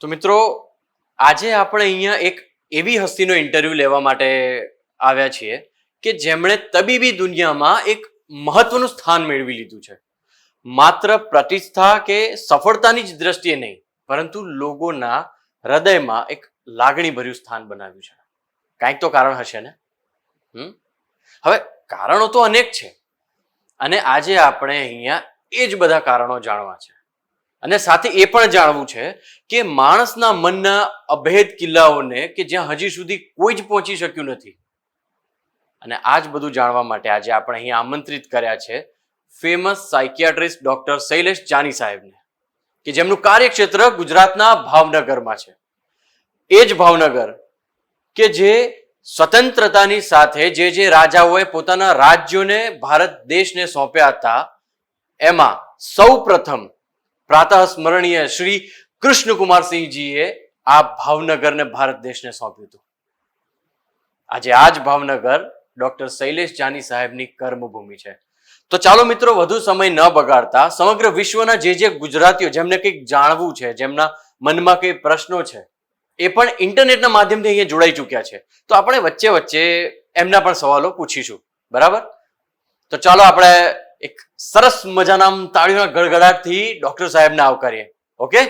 તો મિત્રો આજે આપણે અહીંયા એક એવી હસ્તીનો ઇન્ટરવ્યુ લેવા માટે આવ્યા છીએ કે જેમણે તબીબી દુનિયામાં એક મહત્વનું સ્થાન મેળવી લીધું છે. માત્ર પ્રતિષ્ઠા કે સફળતાની જ દ્રષ્ટિએ નહીં, પરંતુ લોકોના હૃદયમાં એક લાગણીભર્યું સ્થાન બનાવ્યું છે. કાંઈક તો કારણ હશે ને. હવે કારણો તો અનેક છે અને આજે આપણે અહીંયા એ જ બધા કારણો જાણવા છે અને સાથે એ પણ જાણવું છે કે માણસના મનના અભેદ કિલ્લાઓને કે જ્યાં હજી સુધી કોઈ જ પહોંચી શક્યું નથી. અને આ જ બધું જાણવા માટે આજે આપણે અહીં આમંત્રિત કર્યા છે famous psychiatrist doctor Shailesh Jani સાહેબને, કે જેમનું કાર્યક્ષેત્ર ગુજરાતના ભાવનગરમાં છે. એ જ ભાવનગર કે જે સ્વતંત્રતાની સાથે જે રાજાઓએ પોતાના રાજ્યોને ભારત દેશને સોંપ્યા હતા, એમાં સૌ પ્રથમ પ્રાતઃ સ્મરણીય શ્રી કૃષ્ણકુમારસિંહજીએ આ ભાવનગરને ભારત દેશને સોંપ્યું હતું. આજે આ જ ભાવનગર ડોક્ટર શૈલેષ જાની સાહેબની કર્મભૂમિ છે. તો ચાલો મિત્રો, વધુ સમય ન બગાડતા સમગ્ર વિશ્વના જે ગુજરાતીઓ જેમને કંઈક જાણવું છે, જેમના મનમાં કઈ પ્રશ્નો છે, એ પણ ઇન્ટરનેટના માધ્યમથી અહીંયા જોડાઈ ચૂક્યા છે. તો આપણે વચ્ચે વચ્ચે એમના પણ સવાલો પૂછીશું. બરાબર? તો ચાલો આપણે એક સરસ મજાના તાળીઓના ગડગડાટથી ડોક્ટર સાહેબને આવકારીએ. Okay,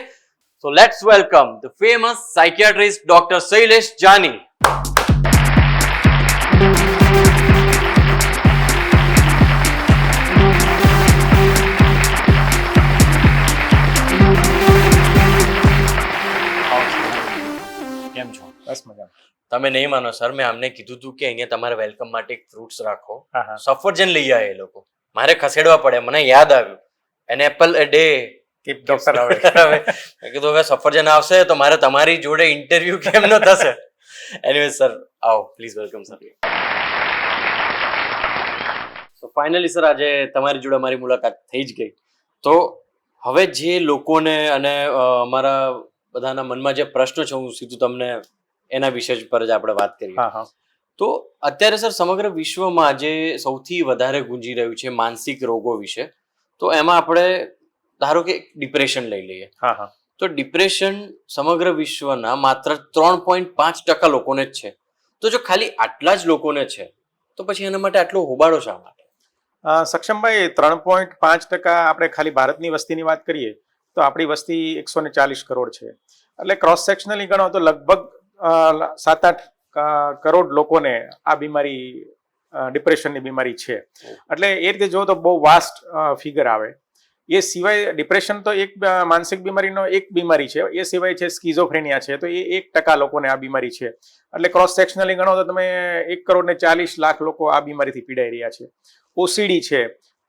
so let's welcome the famous psychiatrist doctor Shailesh Jani. કેમ છો? બસ મજા. તમે નહીં માનો સર, મેં અમને કીધું હતું કે અહીંયા તમારે વેલકમ માટે એક ફ્રૂટ્સ રાખો. હા હા. સફરજન લઈ આવે એ લોકો, મારે ખસેડવા પડે. મને યાદ આવ્યું an apple a day tip doctor આવે. મેં કીધું હવે સફરજન આવશે તો મારે તમારી જોડે ઇન્ટરવ્યુ કેમ ન થશે. એનીવે સર, આવો please, welcome sir. So finally sir, આજે તમારી જોડે મારી મુલાકાત થઈ જ ગઈ. તો હવે જે લોકોને અને અમારા બધાના મનમાં જે પ્રશ્નો છે, હું સીધું તમને એના વિશે પર જ આપણે વાત કરીએ. હા હા. તો અત્યારે સર સમગ્ર વિશ્વમાં જે સૌથી વધારે ગુંજી રહ્યું છે માનસિક રોગો વિશે, તો એમાં આપણે ધારો કે ડિપ્રેશન લઈ લઈએ. હા હા. તો ડિપ્રેશન સમગ્ર વિશ્વના માત્ર 3.5% લોકોને જ છે. તો જો ખાલી આટલા જ લોકોને છે તો પછી એના માટે આટલો હોબાળો શા માટે? સક્ષમભાઈ, 3.5% આપણે ખાલી ભારતની વસ્તીની વાત કરીએ તો આપણી વસ્તી 140 કરોડ છે. એટલે ક્રોસ સેક્શનલી ગણો તો લગભગ 7-8 કરોડ લોકોને આ બીમારી, ડિપ્રેશનની બીમારી છે. એટલે એ રીતે જો તો બહુ વાસ્ટ ફિગર આવે. એ સિવાય ડિપ્રેશન તો એક માનસિક બીમારીનો એક બીમારી છે. એ સિવાય છે સ્કિઝોફ્રેનિયા છે, તો એ 1% લોકોને આ બીમારી છે. એટલે ક્રોસ સેક્શનલી ગણો તો તમે 1,40,00,000 લોકો આ બીમારીથી પીડાઈ રહ્યા છે. ઓસીડી છે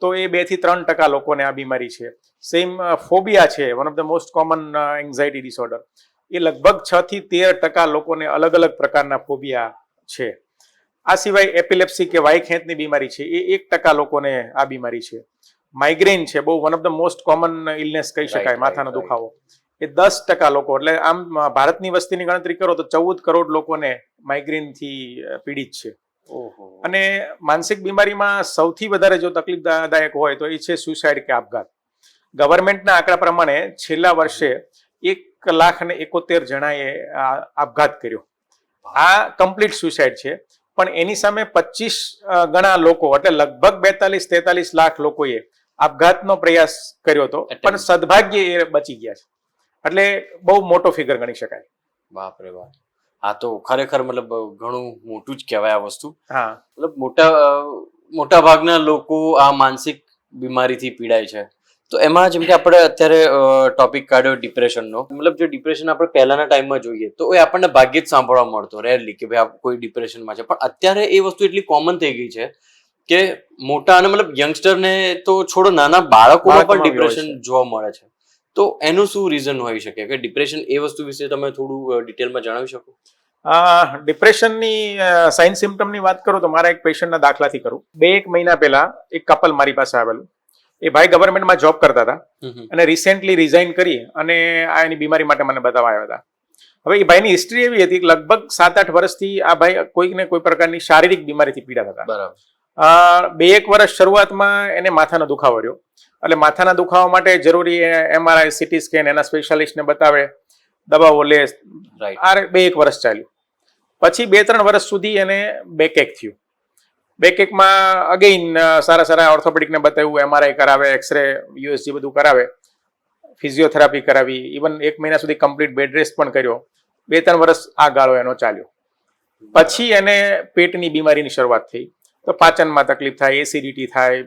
તો એ 2-3% લોકોને આ બીમારી છે. સેમ ફોબિયા છે, one of the most common anxiety disorder. એ લગભગ 6-13% લોકોને અલગ અલગ પ્રકારના ફોબિયા છે. આ સિવાય એપિલેપ્સી કે વાયખેંચની બીમારી છે, એ 1% લોકોને આ બીમારી છે. માઇગ્રેન છે, બહુ one of the most common illness કહી શકાય, માથાનો દુખાવો. એ 10% લોકો. એટલે આમ ભારતની વસ્તીની ગણતરી કરો તો 14 કરોડ લોકોને માઇગ્રેનથી પીડિત છે. અને માનસિક બીમારીમાં સૌથી વધારે જો તકલીફદાયક હોય તો એ છે સુસાઇડ કે આપઘાત. ગવર્મેન્ટના આંકડા પ્રમાણે છેલ્લા વર્ષે 1,71,000 જણાએ આપઘાત કર્યો. આ કમ્પ્લીટ સુસાઇડ છે. પણ એની સામે 25 ગણા લોકો, એટલે લગભગ 42-43 લાખ લોકોએ આપઘાતનો પ્રયાસ કર્યો હતો, પણ સદભાગ્યે એ બચી ગયા છે. એટલે બહુ મોટો ફિગર ગણી શકાય. બાપ રે બાપ, આ તો ખરેખર મતલબ ઘણું મોટું જ કહેવાય આ વસ્તુ. હા, મતલબ મોટા ભાગના લોકો આ માનસિક બીમારીથી પીડાય છે. તો એમાં જેમ કે આપણે અત્યારે ટોપિક કાઢ્યો ડિપ્રેશનનો, મતલબ જો ડિપ્રેશન આપણે પહેલાના ટાઈમમાં જોઈએ તો એ આપણને ભાગ્યે જ સાંભળવા મળતો, રેરલી, કે ભાઈ કોઈ ડિપ્રેશનમાં છે. પણ અત્યારે એ વસ્તુ એટલી કોમન થઈ ગઈ છે કે મોટા અને મતલબ યંગસ્ટરને તો છોડો, નાના બાળકોમાં પણ ડિપ્રેશન જોવા મળે છે. તો એનું શું રીઝન હોઈ શકે કે ડિપ્રેશન, એ વસ્તુ વિશે તમે થોડું ડિટેલમાં જણાવી શકો? ડિપ્રેશનની સાઇન સિમ્ટમની વાત કરું તો મારા એક પેશન્ટના દાખલાથી કરું. 2-1 મહિના પહેલા એક કપલ મારી પાસે આવેલું. એ ભાઈ ગવર્મેન્ટમાં જોબ કરતા હતા અને રિસેન્ટલી રિઝાઇન કરી અને આ એની બીમારી માટે મને બતાવવા આવ્યા હતા. હવે એ ભાઈની હિસ્ટ્રી એવી હતી કે લગભગ 7-8 વર્ષથી આ ભાઈ કોઈક ને કોઈ પ્રકારની શારીરિક બીમારીથી પીડાતા હતા. બરાબર. 2-1 વર્ષ શરૂઆતમાં એને માથાનો દુખાવો રહ્યો. એટલે માથાના દુખાવા માટે જરૂરી MRI, CT સ્કેન એના સ્પેશિયાલિસ્ટને બતાવે. દવાઓ લે, રાઈટ. આ 2-1 વર્ષ ચાલ્યું. પછી 2-3 વર્ષ સુધી એને બેકએક થયું. બેકએકમાં અગેઇન સારા સારા ઓર્થોપેડિકને બતાવ્યું, MRI કરાવે, એક્સરે, USG બધું કરાવે, ફિઝિયોથેરાપી કરાવી, ઇવન 1 મહિના સુધી કમ્પ્લીટ બેડ રેસ્ટ પણ કર્યો. 2-3 વર્ષ આ ગાળો એનો ચાલ્યો. પછી એને પેટની બીમારીની શરૂઆત થઈ. તો પાચનમાં તકલીફ થાય, એસિડિટી થાય,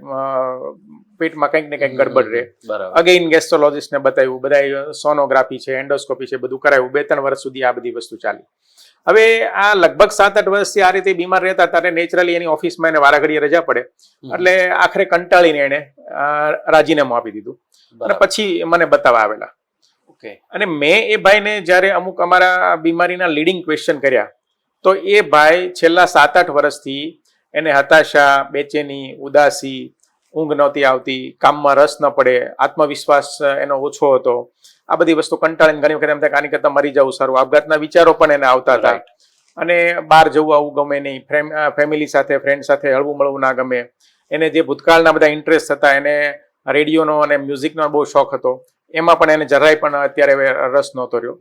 પેટમાં કંઈક ને કંઈક ગડબડ રહે. બરાબર. અગેઇન ગેસ્ટ્રોલોજિસ્ટને બતાવ્યું, બધા સોનોગ્રાફી છે, એન્ડોસ્કોપી છે, બધું કરાવ્યું. 2-3 વર્ષ સુધી આ બધી વસ્તુ ચાલી. હવે આ લગભગ 7-8 વર્ષથી આ રીતે બીમાર રહેતા, ત્યારે નેચરલી એની ઓફિસમાં એને વારાઘડીએ રજા પડે, એટલે આખરે કંટાળીને એને રાજીનામું આપી દીધું અને પછી મને બતાવવા આવેલા. ઓકે. અને મેં એ ભાઈને જ્યારે અમુક અમારા બીમારીના લીડિંગ ક્વેશ્ચન કર્યા, તો એ ભાઈ છેલ્લા 7-8 વર્ષથી એને હતાશા, બેચેની, ઉદાસી, ઊંઘ નહોતી આવતી, કામમાં રસ ન પડે, આત્મવિશ્વાસ એનો ઓછો હતો, આ બધી વસ્તુ કંટાળીને ઘણી વખત એમ થાય કે આની કરતાં મરી જવું સારું, આપઘાતના વિચારો પણ એને આવતા હતા. અને બહાર જવું આવું ગમે નહીં, ફેમિલી સાથે, ફ્રેન્ડ સાથે હળવું મળવું ના ગમે. એને જે ભૂતકાળના બધા ઇન્ટરેસ્ટ હતા, એને રેડિયોનો અને મ્યુઝિકનો બહુ શોખ હતો, એમાં પણ એને જરાય પણ અત્યારે રસ નહોતો રહ્યો.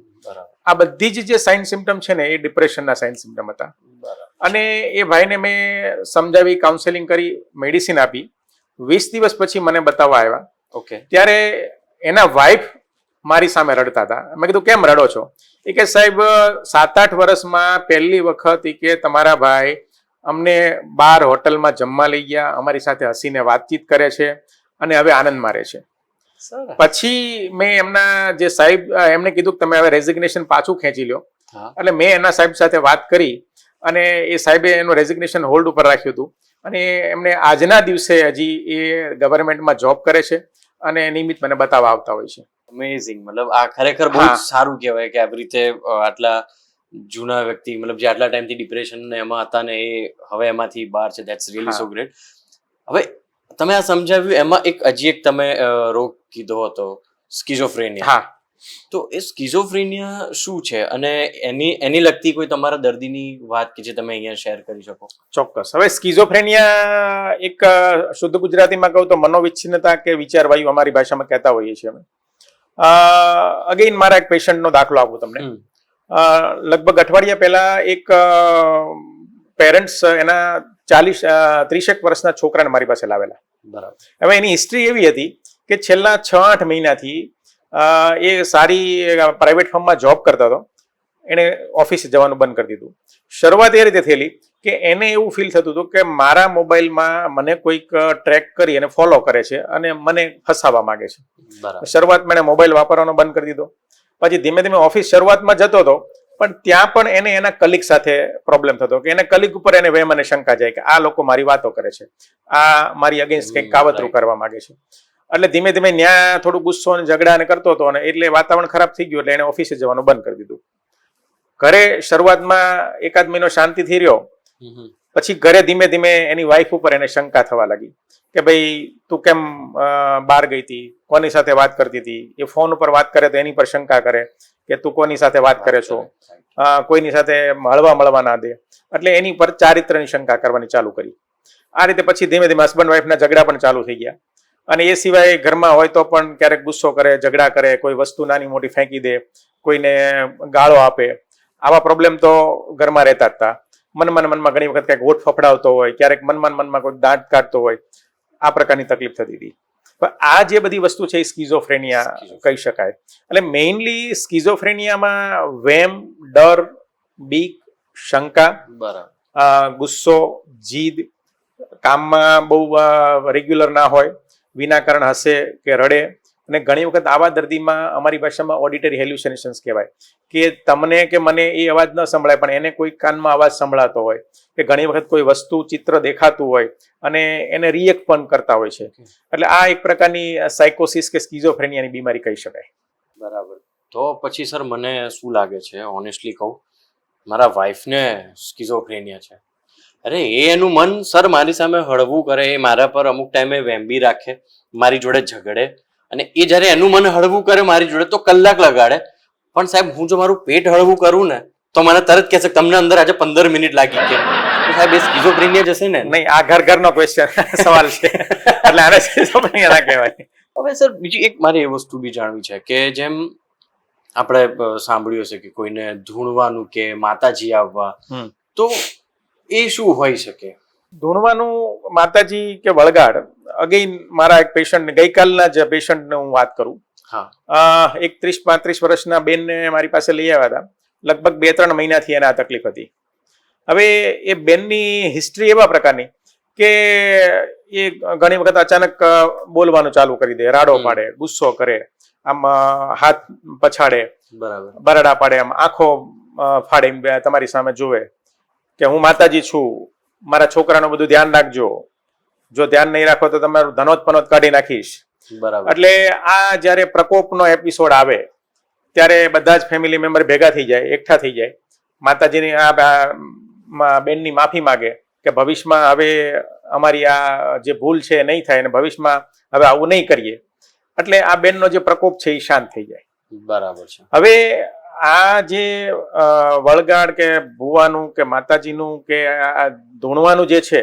આ બધી જ જે સાઇન સિમ્ટમ છે ને, એ ડિપ્રેશનના સાઇન સિમ્ટમ હતા. અને એ ભાઈને મેં સમજાવી, કાઉન્સેલિંગ કરી, મેડિસિન આપી. 20 દિવસ પછી મને બતાવવા આવ્યા. ઓકે. ત્યારે એના વાઇફ મારી સામે રડતા હતા. મેં કીધું કેમ રડો છો? એ કે સાહેબ 7-8 વર્ષમાં પહેલી વખત એ કે તમારા ભાઈ અમને બહાર હોટલમાં જમવા લઈ ગયા, અમારી સાથે હસીને વાતચીત કરે છે અને હવે આનંદ મારે છે. પછી મેં એમના જે સાહેબ એમને કીધું કે તમે હવે રેઝિગ્નેશન પાછું ખેંચી લો. એટલે મેં એના સાહેબ સાથે વાત કરી અને એ સાહેબે એનું રેઝિગ્નેશન હોલ્ડ ઉપર રાખ્યું હતું. અને એમને આજના દિવસે હજી એ ગવર્મેન્ટમાં જોબ કરે છે અને નિયમિત મને બતાવવા આવતા હોય છે. અમેઝિંગ. મતલબ આ ખરેખર બહુ જ સારું કહેવાય કે આવી રીતે આટલા જૂના વ્યક્તિ, મતલબ જે આટલા ટાઈમથી ડિપ્રેશન ને એમાં હતા ને, એ હવે એમાંથી બહાર છે. That's really so great. હવે તમે આ સમજાવ્યું, એમાં હજી એક તમે રોગ કીધો હતો, સ્કિઝોફ્રેનિયા. હા. તો એ સ્કિઝોફ્રેનિયા શું છે અને એની લગતી કોઈ તમારા દર્દીની વાત કે જે તમે અહીંયા શેર કરી શકો? ચોક્કસ. હવે સ્કિઝોફ્રેનિયા એક શુદ્ધ ગુજરાતીમાં કહું તો મનોવિચ્છિન્નતા કે વિચારવાયુ અમારી ભાષામાં કહેતા હોઈએ છીએ અમે. અગેઇન મારા એક પેશન્ટનો દાખલો આપું તમને. લગભગ અઠવાડિયા પહેલા એક પેરેન્ટ્સ એના 30 વર્ષના છોકરાને મારી પાસે લાવેલા. બરાબર. હવે એની હિસ્ટ્રી એવી હતી કે છેલ્લા 6-8 મહિનાથી એ સારી પ્રાઇવેટ ફર્મમાં જોબ કરતો હતો. એણે ઓફિસે જવાનું બંધ કરી દીધું. શરૂઆત એ રીતે થયેલી કે એને એવું ફીલ થતું હતું કે મારા મોબાઈલમાં મને કોઈક ટ્રેક કરી અને ફોલો કરે છે અને મને ફસાવવા માંગે છે. શરૂઆતમાં એને મોબાઈલ વાપરવાનો બંધ કરી દીધો. પછી ધીમે ધીમે ઓફિસ શરૂઆતમાં જતો હતો, પણ ત્યાં પણ એને એના કલીગ સાથે પ્રોબ્લેમ થતો કે એને કલીગ ઉપર એને વેમ અને શંકા જાય કે આ લોકો મારી વાતો કરે છે, આ મારી અગેન્સ્ટ કંઈક કાવતરું કરવા માંગે છે. એટલે ધીમે ધીમે ત્યાં થોડું ગુસ્સો અને ઝઘડા ને કરતો હતો, અને એટલે વાતાવરણ ખરાબ થઈ ગયું, એટલે એને ઓફિસે જવાનું બંધ કરી દીધું. ઘરે શરૂઆતમાં 1-8 મહિનો શાંતિથી રહ્યો. પછી ઘરે ધીમે ધીમે એની વાઈફ ઉપર એને શંકા થવા લાગી કે ભાઈ તું કેમ બહાર ગઈ હતી, કોની સાથે વાત કરતી હતી. એ ફોન ઉપર વાત કરે તો એની પર શંકા કરે કે તું કોની સાથે વાત કરે છો, કોઈની સાથે હળવા મળવા ના દે. એટલે એની પર ચારિત્રની શંકા કરવાની ચાલુ કરી. આ રીતે પછી ધીમે ધીમે હસબન્ડ વાઈફના ઝઘડા પણ ચાલુ થઈ ગયા. અને એ સિવાય ઘરમાં હોય તો પણ ક્યારેક ગુસ્સો કરે, ઝઘડા કરે, કોઈ વસ્તુ નાની મોટી ફેંકી દે, કોઈને ગાળો આપે. આવા પ્રોબ્લેમ તો ઘરમાં રહેતા જ હતા. મનમાં ઘણી વખત કંઈક હોઠ ફફડાવતો હોય, ક્યારેક મનમાં કોઈ દાંત કાઢતો હોય, આ પ્રકારની તકલીફ થતી હતી. પણ આ જે બધી વસ્તુ છે એ સ્કિઝોફ્રેનિયા કહી શકાય. એટલે મેઇનલી સ્કિઝોફ્રેનિયામાં વેમ, ડર, બીક, શંકા, ગુસ્સો, જીદ, કામમાં બહુ રેગ્યુલર ના હોય, વિના કારણ હસે કે રડે. અને ઘણી વખત આવા દર્દીમાં અમારી ભાષામાં ઓડિટરી હેલ્યુસિનેશન્સ કહેવાય કે તમને કે મને એ અવાજ ન સંભળાય પણ એને કોઈ કાનમાં અવાજ સંભળાતો હોય, કે ઘણી વખત કોઈ વસ્તુ, ચિત્ર દેખાતું હોય અને એને રિએક્ટ પણ કરતા હોય છે. એટલે આ એક પ્રકારની સાયકોસિસ કે સ્કિઝોફ્રેનિયાની બીમારી કહી શકાય. બરાબર. તો પછી સર મને શું લાગે છે, ઓનેસ્ટલી કહું, મારા વાઈફને સ્કિઝોફ્રેનિયા છે. અરે એનું મન સર મારી સામે હળવું કરે, એ મારા પર અમુક ટાઈમે વેમ્બી રાખે, મારી જોડે ઝઘડે, અને એ જ્યારે એનું મન હળવું કરે મારી જોડે તો કલાક લગાડે. પણ સાહેબ હું જો મારું પેટ હળવું કરું ને તો મને તરત કહેશે તમને અંદર આજે 15 મિનિટ લાગી કે સાહેબ એ સ્કિઝોફ્રેનિયા જશે ને. નહીં, આ ઘરનો ક્વેશ્ચન સવાલ છે, એટલે આને સ્કિઝોફ્રેનિયા ના કહેવાય. હવે સર બીજી એક મારે એ વસ્તુ બી જાણવી છે કે જેમ આપણે સાંભળ્યું હશે કે કોઈને ધૂણવાનું કે માતાજી આવવા, તો એ શું હોઈ શકે? ધૂણવાનું માતાજી કે વળગાડ, અગેઇન મારા એક પેશન્ટ, ગઈકાલના જ પેશન્ટને હું વાત કરું. એક 30-35 વર્ષના બેનને મારી પાસે લઈ આવ્યા હતા. લગભગ 2-3 મહિનાથી એને આ તકલીફ હતી. હવે એ બેનની હિસ્ટ્રી એવા પ્રકારની કે એ ઘણી વખત અચાનક બોલવાનું ચાલુ કરી દે, રાડો પાડે, ગુસ્સો કરે, આમ હાથ પછાડે, બરાડા પાડે, આમ આંખો ફાડે, તમારી સામે જોવે કે હું માતાજી છું, મારા છોકરાનું બધું ધ્યાન રાખજો, જો ધ્યાન નહીં રાખો તો તમારું ધનોત પનોત કાઢી નાખીશ. એટલે આ જયારે પ્રકોપનો એપિસોડ આવે ત્યારે બધા જ ફેમિલી મેમ્બર ભેગા થઈ જાય, એકઠા થઈ જાય, માતાજીની આ બેનની માફી માગે કે ભવિષ્યમાં હવે અમારી આ જે ભૂલ છે એ નહીં થાય અને ભવિષ્યમાં હવે આવું નહીં કરીએ. એટલે આ બેનનો જે પ્રકોપ છે એ શાંત થઈ જાય. બરાબર છે. હવે આ જે વળગાડ કે ભુવાનું કે માતાજીનું કે આ ધૂણવાનું જે છે,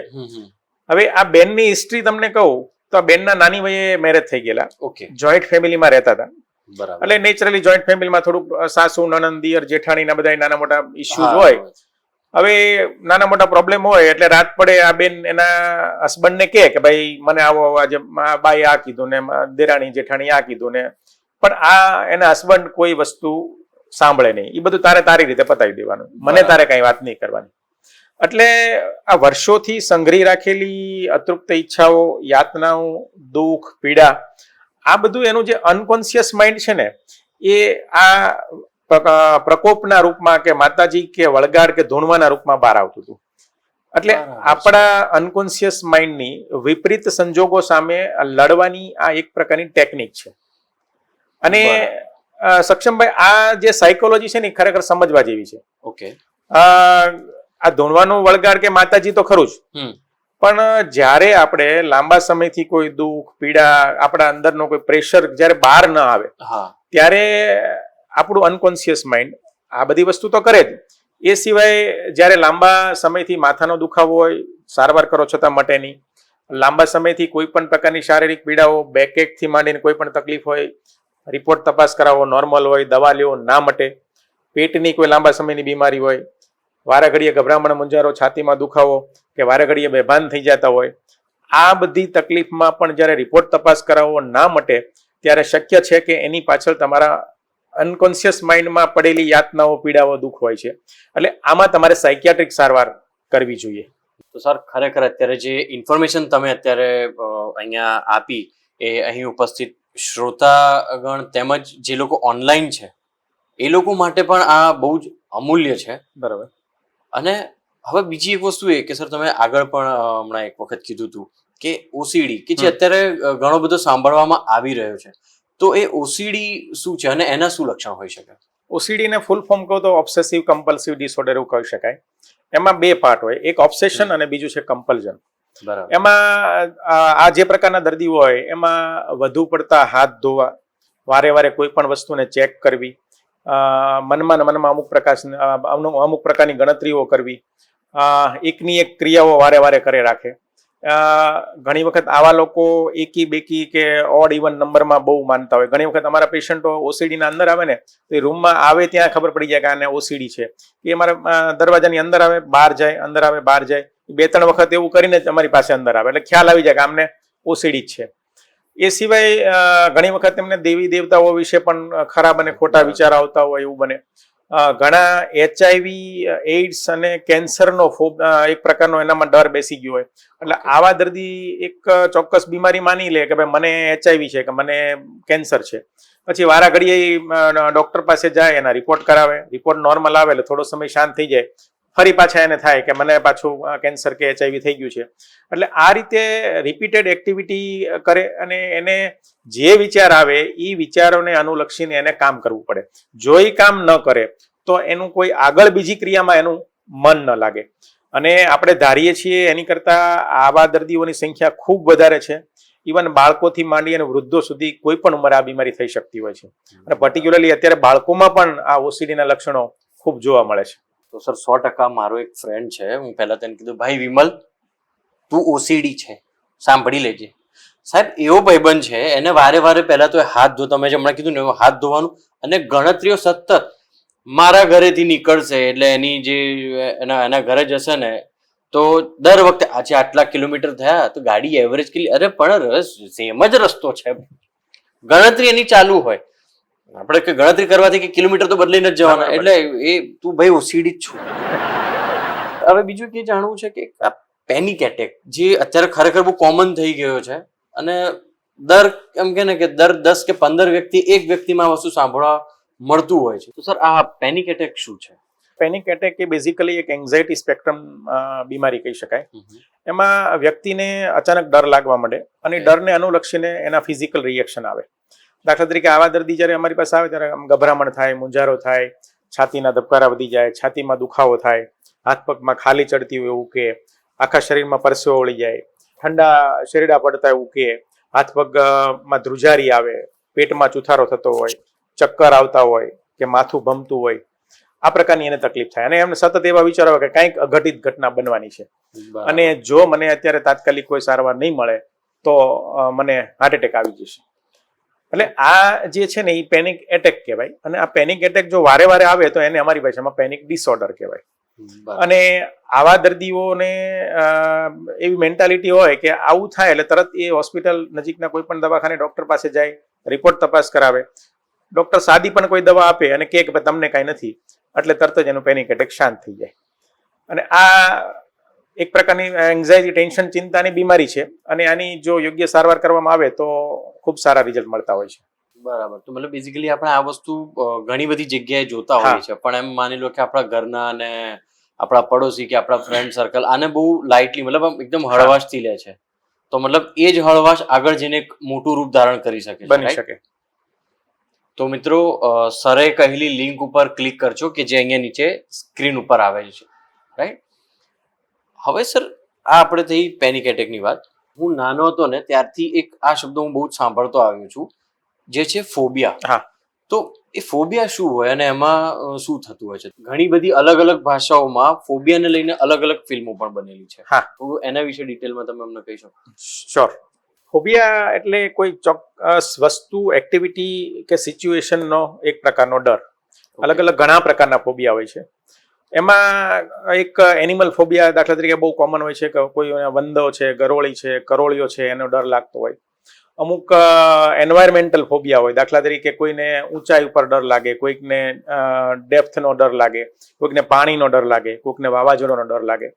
હવે આ બેનની હિસ્ટ્રી તમને કહું તો આ બેનના નાની વયે મેરેજ થઈ ગયેલા. જોઈન્ટ ફેમિલીમાં રહેતા હતા. એટલે નેચરલી જોઈન્ટ ફેમિલીમાં થોડુંક સાસુ, નણંદ, દિયર, જેઠાણીના બધા નાના મોટા ઇશ્યુઝ હોય. હવે નાના મોટા પ્રોબ્લેમ હોય એટલે રાત પડે આ બેન એના હસબન્ડને કહે કે ભાઈ મને આવો આજે બાઈ આ કીધું ને દેરાણી જેઠાણી આ કીધું ને, પણ આ એના હસબન્ડ કોઈ વસ્તુ સાંભળે નહીં. એ બધું તારે તારી રીતે પતાવી દેવાનું, મને તારે કઈ વાત નહીં કરવાની. એટલે આ વર્ષોથી સંઘરી રાખેલી અતૃપ્ત ઈચ્છાઓ, યાતનાઓ, દુઃખ, પીડા, આ બધું એનું જે અનકોન્શિયસ માઇન્ડ છે ને, એ આ પ્રકોપના રૂપમાં કે માતાજી કે વળગાડ કે ધૂણવાના રૂપમાં બહાર આવતું હતું. એટલે આપણા અનકોન્શિયસ માઇન્ડની વિપરીત સંજોગો સામે લડવાની આ એક પ્રકારની ટેકનિક છે. અને સક્ષમભાઈ, આ જે સાયકોલોજી છે ને ખરેખર સમજવા જેવી છે. આ ધૂણવાનું વળગાડ કે માતાજી તો ખરું જ, પણ જ્યારે આપણે લાંબા સમયથી કોઈ દુઃખ, પીડા, આપણા અંદરનો કોઈ પ્રેશર જ્યારે બહાર ન આવે ત્યારે આપણું અનકોન્શિયસ માઇન્ડ આ બધી વસ્તુ તો કરે જ. એ સિવાય જ્યારે લાંબા સમયથી માથાનો દુખાવો હોય, સારવાર કરો છતાં મટે નહીં, લાંબા સમયથી કોઈ પણ પ્રકારની શારીરિક પીડાઓ, બેકએકથી માંડીને કોઈ પણ તકલીફ હોય, રિપોર્ટ તપાસ કરાવો, નોર્મલ હોય, દવા લેવો ના મટે, પેટની કોઈ લાંબા સમયની બીમારી હોય, વારે ઘડીએ ગભરામણ, મૂંઝારો, છાતીમાં દુખાવો કે વારે ઘડીએ બેભાન થઈ જતા હોય, આ બધી તકલીફમાં પણ જ્યારે રિપોર્ટ તપાસ કરાવો ના મટે ત્યારે શક્ય છે કે એની પાછળ તમારા અનકોન્શિયસ માઇન્ડમાં પડેલી યાતનાઓ, પીડાઓ, દુઃખ હોય છે. એટલે આમાં તમારે સાયકિયાટ્રિક સારવાર કરવી જોઈએ. તો સર, ખરેખર અત્યારે જે ઇન્ફોર્મેશન તમે અત્યારે અહીંયા આપી એ અહીં ઉપસ્થિત શ્રોતાગણ તેમજ જે લોકો ઓનલાઈન છે એ લોકો માટે પણ આ બહુ જ અમૂલ્ય છે. બરાબર. અને હવે બીજી એક વસ્તુ એ કે સર, તમે આગળ પણ હમણાં એક વખત કીધું હતું કે ઓસીડી કે જે અત્યારે ઘણો બધો સાંભળવામાં આવી રહ્યો છે, તો એ ઓસીડી શું છે અને એના શું લક્ષણ હોઈ શકે? ઓસીડી ને ફૂલ ફોર્મ કહો તો ઓબ્સેસિવ કમ્પલ્સિવ ડિસઓર્ડર એવું કહી શકાય. એમાં બે પાર્ટ હોય, એક ઓબ્સેશન અને બીજું છે કમ્પલ્ઝન. એમાં આ જે પ્રકારના દર્દી હોય એમાં વધુ પડતા હાથ ધોવા, વારે વારે કોઈ પણ વસ્તુને ચેક કરવી, મનમાં અમુક પ્રકારની ગણતરીઓ કરવી, એકની એક ક્રિયાઓ વારે વારે કરે રાખે. ઘણી વખત આવા લોકો એકી બેકી કે ઓડ ઇવન નંબરમાં બહુ માનતા હોય. ઘણી વખત અમારા પેશન્ટો ઓસીડીના અંદર આવે ને તો એ રૂમમાં આવે ત્યાં ખબર પડી જાય કે આને ઓસીડી છે. એ અમારા દરવાજાની અંદર આવે, બહાર જાય, અંદર આવે, બહાર જાય, 2-3 વખત એવું કરીને જ અમારી પાસે અંદર આવે એટલે ખ્યાલ આવી જાય કે આમને ઓસીડી જ છે. એ સિવાય ઘણી વખત એમને દેવી દેવતાઓ વિશે પણ ખરાબ અને ખોટા વિચાર આવતા હોય એવું બને. ઘણા HIV, એઇડ્સ અને કેન્સરનો એક પ્રકારનો એનામાં ડર બેસી ગયો હોય. એટલે આવા દર્દી એક ચોક્કસ બીમારી માની લે કે ભાઈ મને HIV છે કે મને કેન્સર છે, પછી વારા ઘડીએ ડોક્ટર પાસે જાય, એના રિપોર્ટ કરાવે, રિપોર્ટ નોર્મલ આવે એટલે થોડો સમય શાંત થઈ જાય, ફરી પાછા એને થાય કે મને પાછું કેન્સર કે HIV થઈ ગયું છે. એટલે આ રીતે રિપીટેડ એક્ટિવિટી કરે અને એને જે વિચાર આવે એ વિચારોને અનુલક્ષીને એને કામ કરવું પડે. જો એ કામ ન કરે તો એનું કોઈ આગળ બીજી ક્રિયામાં એનું મન ન લાગે. અને આપણે ધારીએ છીએ એની કરતા આવા દર્દીઓની સંખ્યા ખૂબ વધારે છે. ઇવન બાળકોથી માંડી અને વૃદ્ધો સુધી કોઈ પણ ઉંમરે આ બીમારી થઈ શકતી હોય છે. અને પર્ટિક્યુલરલી અત્યારે બાળકોમાં પણ આ ઓસીડીના લક્ષણો ખૂબ જોવા મળે છે. તો સર, 100% મારો એક ફ્રેન્ડ છે, હું પહેલા તેને કીધું ભાઈ વિમલ તું ઓસીડી છે, સાંભળી લેજે. સાહેબ, એવો ભાઈબંધ છે એને વારે વારે પહેલા તો હાથ ધો, તમે જે હમણાં કીધું ને હાથ ધોવાનું અને ગણતરીઓ સતત મારા ઘરેથી નીકળશે એટલે એની જે એના ઘરે જશે ને તો દર વખતે આજે આટલા કિલોમીટર થયા તો ગાડી એવરેજ કેટલી, અરે પણ સેમ જ રસ્તો છે, ગણતરી એની ચાલુ હોય. આપણે કે ગણતરી કરવાથી કે કિલોમીટર તો બદલીને જ જવાના, એટલે એ તું ભાઈ ઓસીડી જ છું. હવે બીજું એ જાણવું છે કે આ પેનિક એટેક જે અત્યારે ખરેખર બહુ કોમન થઈ ગયો છે અને એમ કે ને કે દર 10 કે 15 વ્યક્તિ એક વ્યક્તિમાં વસ્તુ સાંભળવા મળતું હોય છે. તો સર આ પેનિક એટેક શું છે? પેનિક એટેક એ બેઝિકલી એક એન્ઝાયટી સ્પેક્ટ્રમ બીમારી કહી શકાય. એમાં વ્યક્તિને અચાનક ડર લાગવા માંડે અને ડરને અનુલક્ષીને એના ફિઝિકલ રિએક્શન આવે. દાખલા તરીકે આવા દર્દી જ્યારે અમારી પાસે આવે ત્યારે આમ ગભરામણ થાય, મૂંઝારો થાય, છાતીના ધબકારા વધી જાય, છાતીમાં દુખાવો થાય, હાથ પગમાં ખાલી ચડતી હોય એવું કે, આખા શરીરમાં પરસેવો વળી જાય, ઠંડા શેરડા પડતા એવું કે, હાથ પગમાં ધ્રુજારી આવે, પેટમાં ચુથારો થતો હોય, ચક્કર આવતા હોય કે માથું ભમતું હોય, આ પ્રકારની એને તકલીફ થાય અને એમને સતત એવા વિચારો કે કંઈક અઘટિત ઘટના બનવાની છે અને જો મને અત્યારે તાત્કાલિક કોઈ સારવાર નહીં મળે તો મને હાર્ટ એટેક આવી જશે. એટલે આ જે છે ને એ પેનિક એટેક કહેવાય અને આ પેનિક એટેક જો વારે વારે આવે તો એને અમારી ભાષામાં પેનિક ડિસઓર્ડર કહેવાય. અને આવા દર્દીઓને એવી મેન્ટાલિટી હોય કે આવું થાય એટલે તરત એ હોસ્પિટલ નજીકના કોઈ પણ દવાખાને ડોક્ટર પાસે જાય, રિપોર્ટ તપાસ કરાવે, ડોક્ટર સાદી પણ કોઈ દવા આપે અને કહે કે તમને કાંઈ નથી એટલે તરત જ એનું પેનિક એટેક શાંત થઈ જાય. અને આ એક પ્રકારની એન્ઝાયટી, ટેન્શન, ચિંતાની બીમારી છે અને આની જો યોગ્ય સારવાર કરવામાં આવે તો ખૂબ સારા રિઝલ્ટ મળતા હોય છે. બરાબર. તો મતલબ બેઝિકલી આપણે આ વસ્તુ ઘણી બધી જગ્યાએ જોતા હોઈએ છે, પણ એમ માની લો કે આપણા ઘરના અને આપણા પડોશી કે આપણા ફ્રેન્ડ સર્કલ આને બહુ લાઇટલી મતલબ આમ એકદમ હળવાશથી લે છે, તો મતલબ એ જ હળવાશ આગળ જઈને એક મોટું રૂપ ધારણ કરી શકે છે. બની શકે. તો મિત્રો સરે કહેલી લિંક ઉપર ક્લિક કરજો કે જે અહીંયા નીચે સ્ક્રીન ઉપર આવે છે, રાઈટ? હવે સર આ આપણે થઈ પેનિક એટેકની વાત. હું નાનો હતો ને ત્યારથી એક આ શબ્દ હું બહુ જ સાંભળતો આવ્યો છું, જે છે ફોબિયા. હા. તો એ ફોબિયા શું હોય અને એમાં શું થતું હોય છે? ઘણી બધી અલગ અલગ ભાષાઓમાં ફોબિયાને લઈને અલગ અલગ ફિલ્મો પણ બનેલી છે. હા. તો એના વિશે ડિટેલમાં તમે અમને કહી શકો? શ્યોર. ફોબિયા એટલે કોઈ ચોક્કસ વસ્તુ, એક્ટિવિટી કે સિચ્યુએશનનો એક પ્રકારનો ડર. અલગ અલગ ઘણા પ્રકારના ફોબિયા હોય છે. એમાં એક એનિમલ ફોબિયા દાખલા તરીકે બહુ કોમન હોય છે કે કોઈ વંદો છે, ગરોળી છે, કરોળીઓ છે એનો ડર લાગતો હોય. અમુક એન્વાયરમેન્ટલ ફોબિયા હોય, દાખલા તરીકે કોઈને ઊંચાઈ ઉપર ડર લાગે, કોઈકને ડેપ્થનો ડર લાગે, કોઈકને પાણીનો ડર લાગે, કોઈકને વાવાઝોડાનો ડર લાગે.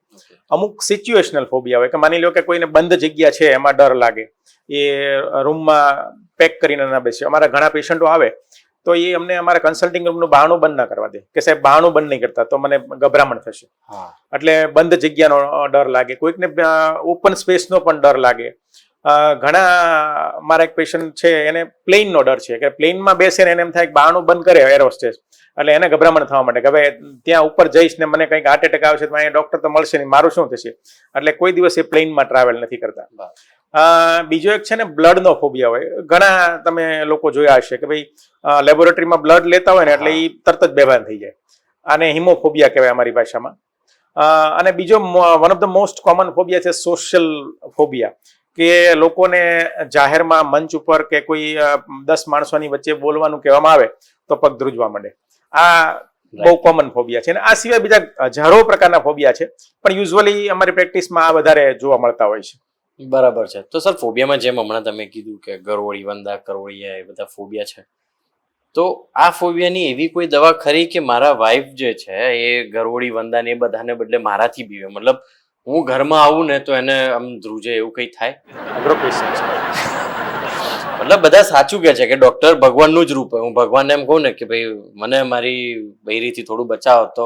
અમુક સિચ્યુએશનલ ફોબિયા હોય કે માની લો કે કોઈને બંધ જગ્યા છે એમાં ડર લાગે, એ રૂમમાં પેક કરીને ના બેસે. અમારા ઘણા પેશન્ટો આવે તો એ અમને અમારા કન્સલ્ટિંગ રૂમનું બહાણું બંધ ના કરવા દે કે સાહેબ બહાણું બંધ નહીં કરતા તો મને ગભરામણ થશે. એટલે બંધ જગ્યાનો ડર લાગે, કોઈકને ઓપન સ્પેસનો પણ ડર લાગે. ઘણા મારા એક પેશન્ટ છે એને પ્લેનનો ડર છે કે પ્લેનમાં બેસે ને એને એમ થાય કે બહાણું બંધ કરે એર હોસ્ટેસ એટલે એને ગભરામણ થવા માંડે કે હવે ત્યાં ઉપર જઈશ ને મને કંઈક હાર્ટ એટેક આવશે તો અહીંયા ડોક્ટર તો મળશે નહીં, મારું શું થશે? એટલે કોઈ દિવસ એ પ્લેનમાં ટ્રાવેલ નથી કરતા. બીજો એક છે ને બ્લડનો ફોબિયા હોય. ઘણા તમે લોકો જોયા હશે કે ભાઈ લેબોરેટરીમાં બ્લડ લેતા હોય ને એટલે એ તરત જ બેભાન થઈ જાય. આને હિમોફોબિયા કહેવાય અમારી ભાષામાં. અને બીજો one of the most common phobia છે સોશિયલ ફોબિયા, કે લોકોને જાહેરમાં મંચ ઉપર કે કોઈ 10 માણસોની વચ્ચે બોલવાનું કહેવામાં આવે તો પગ ધ્રુજવા માંડે. આ બહુ કોમન ફોબિયા છે અને આ સિવાય બીજા હજારો પ્રકારના ફોબિયા છે, પણ યુઝ્યુઅલી અમારી પ્રેક્ટિસમાં આ વધારે જોવા મળતા હોય છે. બરાબર છે. તો સર ફોબિયામાં જેમ હમણાં તમે કીધું કે ગરોળી, વંદા, કરોળિયા એ બધા ફોબિયા છે, તો આ ફોબિયાની એવી કોઈ દવા ખરી કે મારા વાઈફ જે છે એ ગરોળી, વંદા ને એ બધાને બદલે મારાથી બીવે? મતલબ હું ઘરમાં આવું ને તો એને આમ ધ્રુજે એવું કઈ થાય? અઘરો ક્વેશ્ચન છે. મતલબ બધા સાચું કે છે કે ડોક્ટર ભગવાનનું જ રૂપ હોય. હું ભગવાનને એમ કહું ને કે ભાઈ મને મારી બૈરીથી થોડું બચાવો તો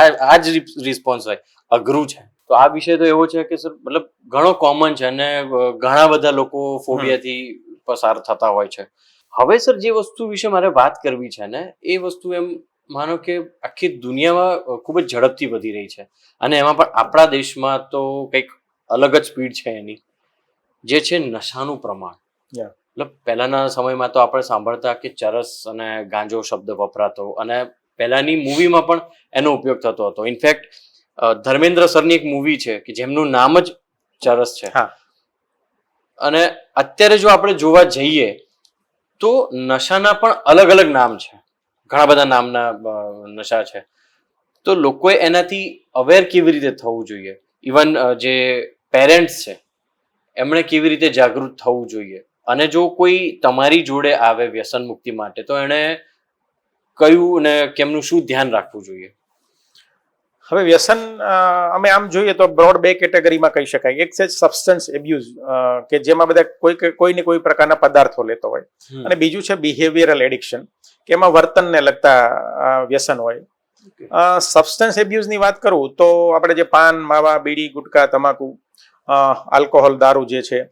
આ જ રિસ્પોન્સ હોય. અઘરું છે. તો આ વિષય તો એવો છે કે સર મતલબ ઘણો કોમન છે અને ઘણા બધા લોકો ફોબિયાથી પસાર થતા હોય છે. હવે સર જે વસ્તુ વિશે મારે વાત કરવી છે ને એ વસ્તુ એમ માનો કે આખી દુનિયામાં ખૂબ જ ઝડપથી વધી રહી છે અને એમાં પણ આપણા દેશમાં તો કંઈક અલગ જ સ્પીડ છે એની, જે છે નશાનું પ્રમાણ. મતલબ પહેલાના સમયમાં તો આપણે સાંભળતા કે ચરસ અને ગાંજો શબ્દ વપરાતો અને પહેલાની મૂવીમાં પણ એનો ઉપયોગ થતો હતો. ઇનફેક્ટ ધર્મેન્દ્ર સરની એક મૂવી છે કે જેમનું નામ જ ચરસ છે. અને અત્યારે જો આપણે જોવા જઈએ તો નશાના પણ અલગ અલગ નામ છે. ઘણા બધા નામના નશા છે. તો લોકોએ એનાથી અવેર કેવી રીતે થવું જોઈએ? ઇવન જે પેરેન્ટ્સ છે એમણે કેવી રીતે જાગૃત થવું જોઈએ? અને જો કોઈ તમારી જોડે આવે વ્યસન મુક્તિ માટે તો એણે કયું ને કેમનું શું ધ્યાન રાખવું જોઈએ? હવે વ્યસન અમે આમ જોઈએ તો બ્રોડ બે કેટેગરીમાં કહી શકાય. એક છે સબસ્ટન્સ એબ્યુઝ, કે જેમાં બધા કોઈને કોઈ પ્રકારના પદાર્થો લેતો હોય, અને બીજું છે બિહેવિયરલ એડિક્શન, કે એમાં વર્તનને લગતા વ્યસન હોય. સબસ્ટન્સ એબ્યુઝની વાત કરું તો આપણે જે પાન, માવા, બીડી, ગુટકા, તમાકુ, આલ્કોહોલ, દારૂ જે છે,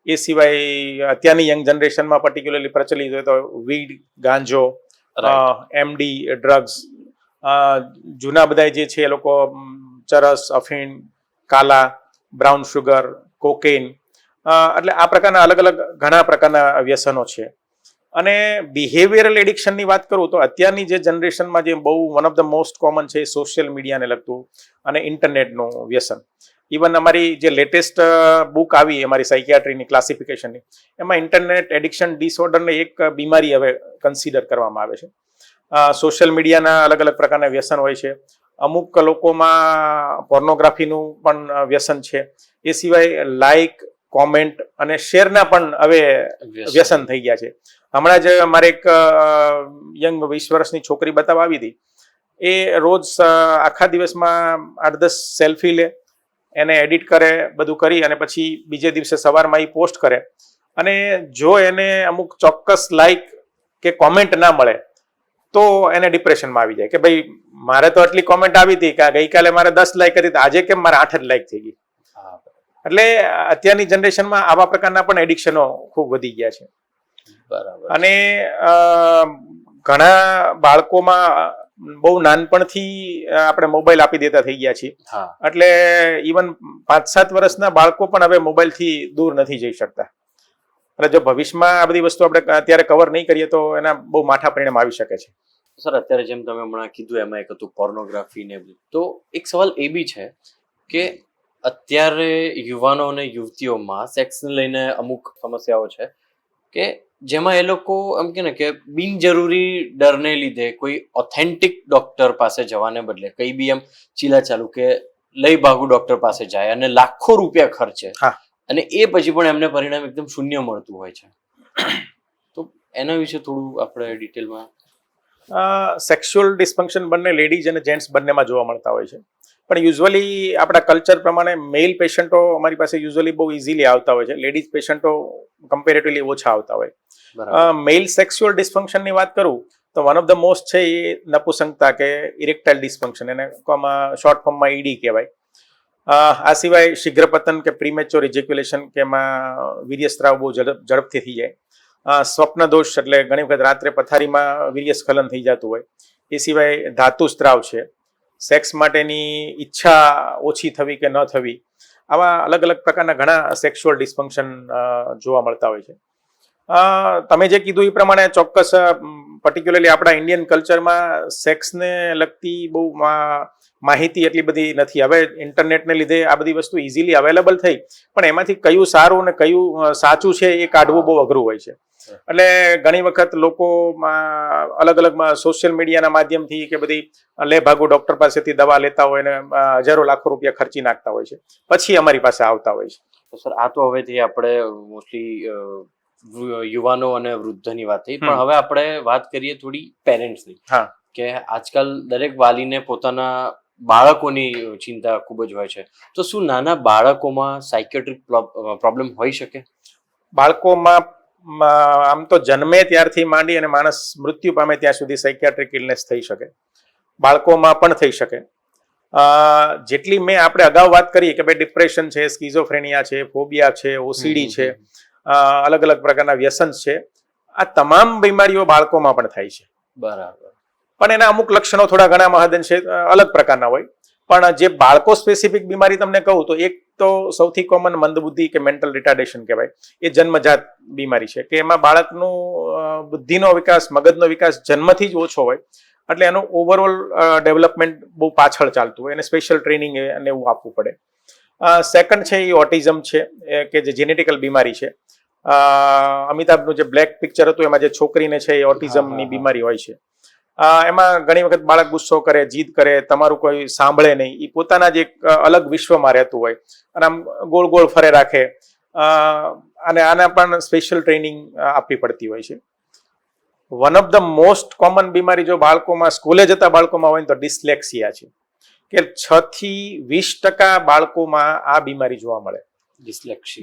એ સિવાય અત્યારની યંગ જનરેશનમાં પર્ટિક્યુલરલી પ્રચલિત હોય તો વીડ, ગાંજો, એમડી, ડ્રગ્સ, જૂના બધા જે છે એ લોકો ચરસ, અફીણ, કાલા, બ્રાઉન શુગર, કોકેઇન, એટલે આ પ્રકારના અલગ અલગ ઘણા પ્રકારના વ્યસનો છે. અને બિહેવિયરલ એડિક્શનની વાત કરું તો અત્યારની જે જનરેશનમાં જે બહુ one of the most common છે સોશિયલ મીડિયાને લગતું અને ઇન્ટરનેટનું વ્યસન. ઇવન અમારી જે લેટેસ્ટ બુક આવી અમારી સાયકિયાટ્રીની ક્લાસિફિકેશનની, એમાં ઇન્ટરનેટ એડિક્શન ડિસઓર્ડરને એક બીમારી હવે કન્સિડર કરવામાં આવે છે. સોશિયલ મીડિયાના અલગ અલગ પ્રકારના વ્યસન હોય છે. અમુક લોકોમાં પોર્નોગ્રાફીનું પણ વ્યસન છે. એ સિવાય લાઇક, કોમેન્ટ અને શેરના પણ હવે વ્યસન થઈ ગયા છે. હમણાં જ મારે એક યંગ 20 વર્ષની છોકરી બતાવવા આવી હતી. એ રોજ આખા દિવસમાં 8-10 સેલ્ફી લે, એને એડિટ કરે, બધું કરી અને પછી બીજે દિવસે સવારમાં એ પોસ્ટ કરે. અને જો એને અમુક ચોક્કસ લાઇક કે કોમેન્ટ ના મળે તો એને ડિપ્રેશનમાં આવી જાય કે ભાઈ મારે તો આટલી કોમેન્ટ આવી હતી કે ગઈકાલે મારે 10 લાઇક હતી, આજે કેમ મારે 8 જ લાઇક થઈ ગઈ. એટલે અત્યારની જનરેશનમાં આવા પ્રકારના પણ એડિક્શનો ખૂબ વધી ગયા છે. બરાબર. અને ઘણા બાળકોમાં બહુ નાનપણથી આપણે મોબાઈલ આપી દેતા થઈ ગયા છીએ. એટલે ઇવન 5-7 વર્ષના બાળકો પણ હવે મોબાઈલથી દૂર નથી જઈ શકતા. એટલે જો ભવિષ્યમાં આ બધી વસ્તુ આપણે અત્યારે કવર નહીં કરીએ તો એના બહુ માઠા પરિણામ આવી શકે છે. સર, અત્યારે જેમ તમે હમણાં કીધું એમાં એક હતું પોર્નોગ્રાફી ને બધું, તો એક સવાલ એ બી છે કે અત્યારે યુવાનો અને યુવતીઓમાં સેક્સને લઈને અમુક સમસ્યાઓ છે કે જેમાં એ લોકો એમ કે બિનજરૂરી ડરને લીધે કોઈ ઓથેન્ટિક ડોક્ટર પાસે જવાને બદલે કઈ બી એમ ચીલા ચાલુ કે લઈ ભાગુ ડોક્ટર પાસે જાય અને લાખો રૂપિયા ખર્ચે, અને એ પછી પણ એમને પરિણામ એકદમ શૂન્ય મળતું હોય છે. તો એના વિશે થોડું આપણે ડિટેલમાં. સેક્સ્યુઅલ ડિસ્ફંક્શન બંને લેડીઝ અને જેન્ટ્સ બંનેમાં જોવા મળતા હોય છે. પણ યુઝ્યુઅલી આપણા કલ્ચર પ્રમાણે મેલ પેશન્ટો અમારી પાસે યુઝ્યુઅલી બહુ ઇઝીલી આવતા હોય છે. લેડીઝ પેશન્ટો કમ્પેરેટિવલી ઓછા આવતા હોય. મેલ સેક્સ્યુઅલ ડિસ્ફંક્શનની વાત કરું તો વન ઓફ ધ મોસ્ટ છે એ નપુસંગતા કે ઇરેક્ટાઇલ ડિસ્ફંક્શન, એને શોર્ટ ફોર્મમાં ઈડી કહેવાય. આ સિવાય શીઘ્રપતન કે પ્રીમેચ્યોર ઇજેક્યુલેશન, કે એમાં વીર્યસ્ત્રાવ બહુ ઝડપથી થઈ જાય. સ્વપ્ન દોષ, એટલે ઘણી વખત રાત્રે પથારીમાં વીર્યસ્ખલન થઈ જતું હોય. એ સિવાય ધાતુ સ્ત્રાવ છે, સેક્સ માટેની ઈચ્છા ઓછી થવી કે ન થવી, આવા અલગ અલગ પ્રકારના ઘણા સેક્સ્યુઅલ ડિસ્ફંક્શન જોવા મળતા હોય છે. તમે જે કીધું એ પ્રમાણે ચોક્કસ પર્ટિક્યુલરલી આપણા ઇન્ડિયન કલ્ચરમાં સેક્સને લગતી બહુ માહિતી એટલી બધી નથી. હવે ઇન્ટરનેટને લીધે આ બધી વસ્તુ ઇઝીલી અવેલેબલ થઈ, પણ એમાંથી કયું સારું ને કયું સાચું છે એ કાઢવું બહુ અઘરું હોય છે. એટલે ઘણી વખત લોકોમાં અલગ અલગ સોશિયલ મીડિયાના માધ્યમથી કે બધી લે ભાગુ ડોક્ટર પાસેથી દવા લેતા હોય ને હજારો લાખો રૂપિયા ખર્ચી નાખતા હોય છે, પછી અમારી પાસે આવતા હોય છે. તો સર, આ તો હવેથી આપણે મોસ્ટલી યુવાનો અને વૃદ્ધની વાત થઈ, પણ હવે આપણે વાત કરીએ થોડી પેરેન્ટ્સની. કે આજકાલ દરેક વાલીને પોતાના બાળકોની ચિંતા ખૂબ જ હોય છે. તો શું નાના બાળકોમાં સાયકિયાટ્રિક પ્રોબ્લેમ હોઈ શકે? બાળકોમાં આમ તો જન્મે ત્યારથી માંડી અને માણસ મૃત્યુ પામે ત્યાં સુધી સાયકિયાટ્રિક ઇલનેસ થઈ શકે. બાળકોમાં પણ થઈ શકે. જેટલી મેં આપણે અગાઉ વાત કરી કે ભાઈ ડિપ્રેશન છે, સ્કિઝોફ્રેનિયા છે, ફોબિયા છે, ઓસીડી છે, અલગ અલગ પ્રકારના વ્યસન છે, આ તમામ બીમારીઓ બાળકોમાં પણ થાય છે. બરાબર. પણ એના અમુક લક્ષણો થોડા ઘણા મહદઅંશે અલગ પ્રકારના હોય. પણ જે બાળકો સ્પેસિફિક બીમારી તમને કહું તો એક તો સૌથી કોમન મંદબુદ્ધિ કે મેન્ટલ રિટાર્ડેશન કહેવાય. એ જન્મજાત બીમારી છે કે એમાં બાળકનું બુદ્ધિનો વિકાસ, મગજનો વિકાસ જન્મથી જ ઓછો હોય, એટલે એનું ઓવરઓલ ડેવલપમેન્ટ બહુ પાછળ ચાલતું હોય, એને સ્પેશિયલ ટ્રેનિંગ અને એવું આપવું પડે. સેકન્ડ છે એ ઓટિઝમ છે, કે જે જેનેટિકલ બીમારી છે. અમિતાભનું જે બ્લેક પિક્ચર હતું એમાં જે છોકરીને છે એ ઓટિઝમની બીમારી હોય છે. એમાં ઘણી વખત બાળક ગુસ્સો કરે, જીદ કરે, તમારું કોઈ સાંભળે નહીં, એ પોતાના જ એક અલગ વિશ્વમાં રહેતું હોય અને આમ ગોળ ગોળ ફરે રાખે, અને આના પણ સ્પેશિયલ ટ્રેનિંગ આપવી પડતી હોય છે. One of the most common બીમારી જો બાળકોમાં, સ્કૂલે જતા બાળકોમાં હોય ને તો ડિસ્લેક્સિયા છે, કે 6 થી 20% બાળકોમાં આ બીમારી જોવા મળે,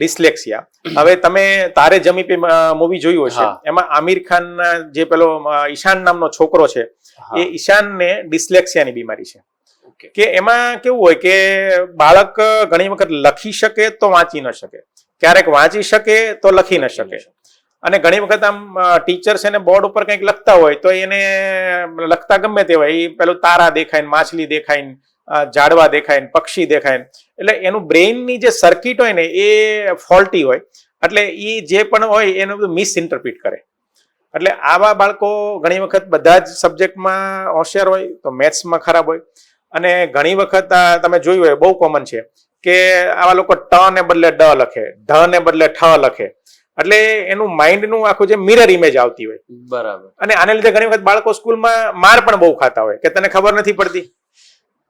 ડિસ્લેક્સિયા. હવે તમે તારે જમી પે મૂવી જોયું હશે, એમાં આમિર ખાન જે પેલો ઈશાન નામનો છોકરો છે, એ ઈશાનને ડિસ્લેક્સિયાની બીમારી છે, કે એમાં કેવું હોય કે બાળક ઘણી વખત લખી શકે તો વાંચી ન શકે, ક્યારેક વાંચી શકે તો લખી ન શકે, અને ઘણી વખત આમ ટીચર્સ એને બોર્ડ ઉપર કંઈક લખતા હોય તો એને લખતા ગમે તે હોય, એ પેલું તારા દેખાય ને, માછલી દેખાય ને, ઝાડવા દેખાય ને, પક્ષી દેખાય ને, એટલે એનું બ્રેઇનની જે સર્કિટ હોય ને એ ફોલ્ટી હોય, એટલે એ જે પણ હોય એનું બધું મિસઇન્ટરપ્રિટ કરે. એટલે આવા બાળકો ઘણી વખત બધા જ સબ્જેક્ટમાં હોશિયાર હોય તો મેથ્સમાં ખરાબ હોય, અને ઘણી વખત તમે જોયું હોય, બહુ કોમન છે કે આવા લોકો ટ ને બદલે ડ લખે, ઢ ને બદલે ઠ લખે, એટલે એનું માઇન્ડનું આખું જે મિરર ઇમેજ આવતી હોય. બરાબર. અને આને લીધે ઘણી વખત બાળકો સ્કૂલમાં માર પણ બહુ ખાતા હોય કે તને ખબર નથી પડતી,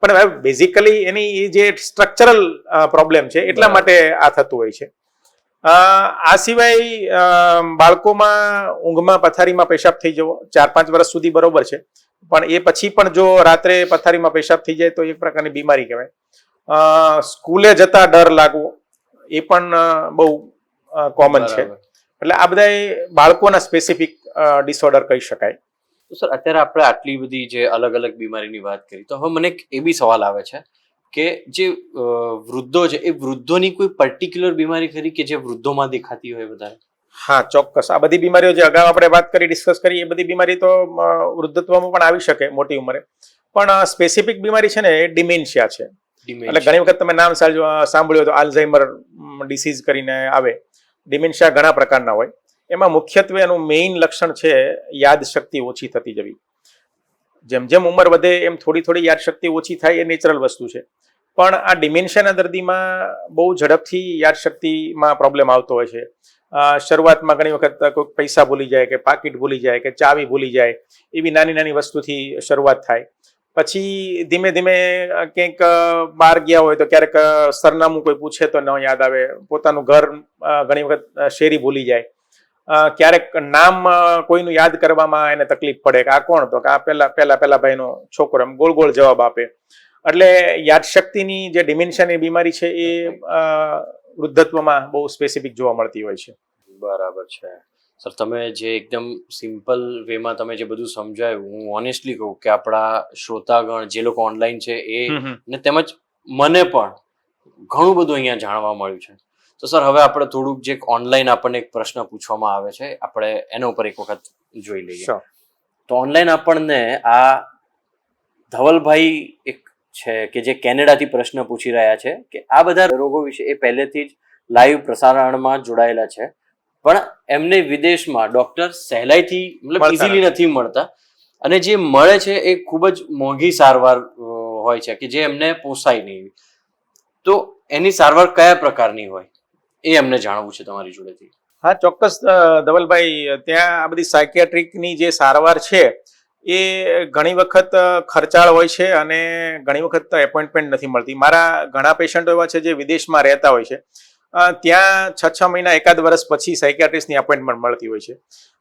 પણ બેઝિકલી એની જે સ્ટ્રક્ચરલ પ્રોબ્લેમ છે એટલા માટે આ થતું હોય છે. આ સિવાય બાળકોમાં ઊંઘમાં પથારીમાં પેશાબ થઈ જવો 4-5 વર્ષ સુધી બરોબર છે, પણ એ પછી પણ જો રાત્રે પથારીમાં પેશાબ થઈ જાય તો એક પ્રકારની બીમારી કહેવાય. સ્કૂલે જતા ડર લાગવો એ પણ બહુ કોમન છે. એટલે આ બધા બાળકોના સ્પેસિફિક ડિસઓર્ડર કહી શકાય. તો સર, અત્યારે આપણે આટલી બધી જે અલગ અલગ બીમારીની વાત કરી, તો હવે મને એક એ બી સવાલ આવે છે કે જે વૃદ્ધો છે, એ વૃદ્ધોની કોઈ પર્ટિક્યુલર બીમારી ખરી કે જે વૃદ્ધોમાં દેખાતી હોય વધારે? હા, ચોક્કસ. આ બધી બીમારીઓ જે અગાઉ આપણે વાત કરી, ડિસ્કસ કરી, એ બધી બીમારી તો વૃદ્ધત્વમાં પણ આવી શકે મોટી ઉંમરે, પણ સ્પેસિફિક બીમારી છે ને એ ડિમેન્શિયા છે. એટલે ઘણી વખત તમે નામ સાંભળ્યું તો આલ્ઝાઇમર ડિસીઝ કરીને આવે. ડિમેન્શિયા ઘણા પ્રકારના હોય, એમાં મુખ્યત્વે એનું મેઇન લક્ષણ છે યાદશક્તિ ઓછી થતી જવી. જેમ જેમ ઉંમર વધે એમ થોડી થોડી યાદશક્તિ ઓછી થાય, એ નેચરલ વસ્તુ છે. પણ આ ડિમેન્શિયાના દર્દીમાં બહુ ઝડપથી યાદશક્તિમાં પ્રોબ્લેમ આવતો હોય છે. શરૂઆતમાં ઘણી વખત કોઈ પૈસા ભૂલી જાય, કે પાકીટ ભૂલી જાય, કે ચાવી ભૂલી જાય, એવી નાની નાની વસ્તુથી શરૂઆત થાય. પછી ધીમે ધીમે ક્યાંક બહાર ગયા હોય તો ક્યારેક સરનામું કોઈ પૂછે તો ન યાદ આવે, પોતાનું ઘર ઘણી વખત શેરી ભૂલી જાય, ક્યારેક નામ કોઈનું યાદ કરવામાં એને તકલીફ પડે કે આ કોણ, તો કે આ પેલા ભાઈનો છોકરો, એમ ગોળ ગોળ જવાબ આપે. એટલે યાદશક્તિની જે ડિમેન્શિયાની બીમારી છે એ વૃદ્ધત્વમાં બહુ સ્પેસિફિક જોવા મળતી હોય છે. બરાબર છે સર. તમે જે એકદમ સિમ્પલ વેમાં તમે જે બધું સમજાવ્યું, હું ઓનેસ્ટલી કહું કે આપણા શ્રોતાગણ જે લોકો ઓનલાઈન છે એ ને તેમજ મને પણ ઘણું બધું અહીંયા જાણવા મળ્યું છે. તો સર, હવે આપણે થોડુંક જે ઓનલાઈન આપણને એક પ્રશ્ન પૂછવામાં આવે છે, આપણે એના ઉપર એક વખત જોઈ લઈએ. તો ઓનલાઈન આપણને આ ધવલભાઈ એક છે કે જે કેનેડાથી પ્રશ્ન પૂછી રહ્યા છે કે આ બધા રોગો વિશે એ પહેલેથી જ લાઈવ પ્રસારણમાં જોડાયેલા છે, પણ એમને વિદેશમાં ડોક્ટર સહેલાઈથી મતલબ ઇઝીલી નથી મળતા, અને જે મળે છે એ ખૂબ જ મોંઘી સારવાર હોય છે કે જે એમને પોસાય નહીં. તો એની સારવાર કયા પ્રકારની હોય એ એમને જાણવું છે તમારી જોડેથી. હા, ચોક્કસ ધવલભાઈ. ત્યાં આ બધી સાયકિયાટ્રિકની જે સારવાર છે એ ઘણી વખત ખર્ચાળ હોય છે, અને ઘણી વખત એપોઇન્ટમેન્ટ નથી મળતી. મારા ઘણા પેશન્ટો એવા છે જે વિદેશમાં રહેતા હોય છે, ત્યાં 6 મહિના, એકાદ વર્ષ પછી સાયકિયાટ્રિસ્ટની એપોઇન્ટમેન્ટ મળતી હોય છે.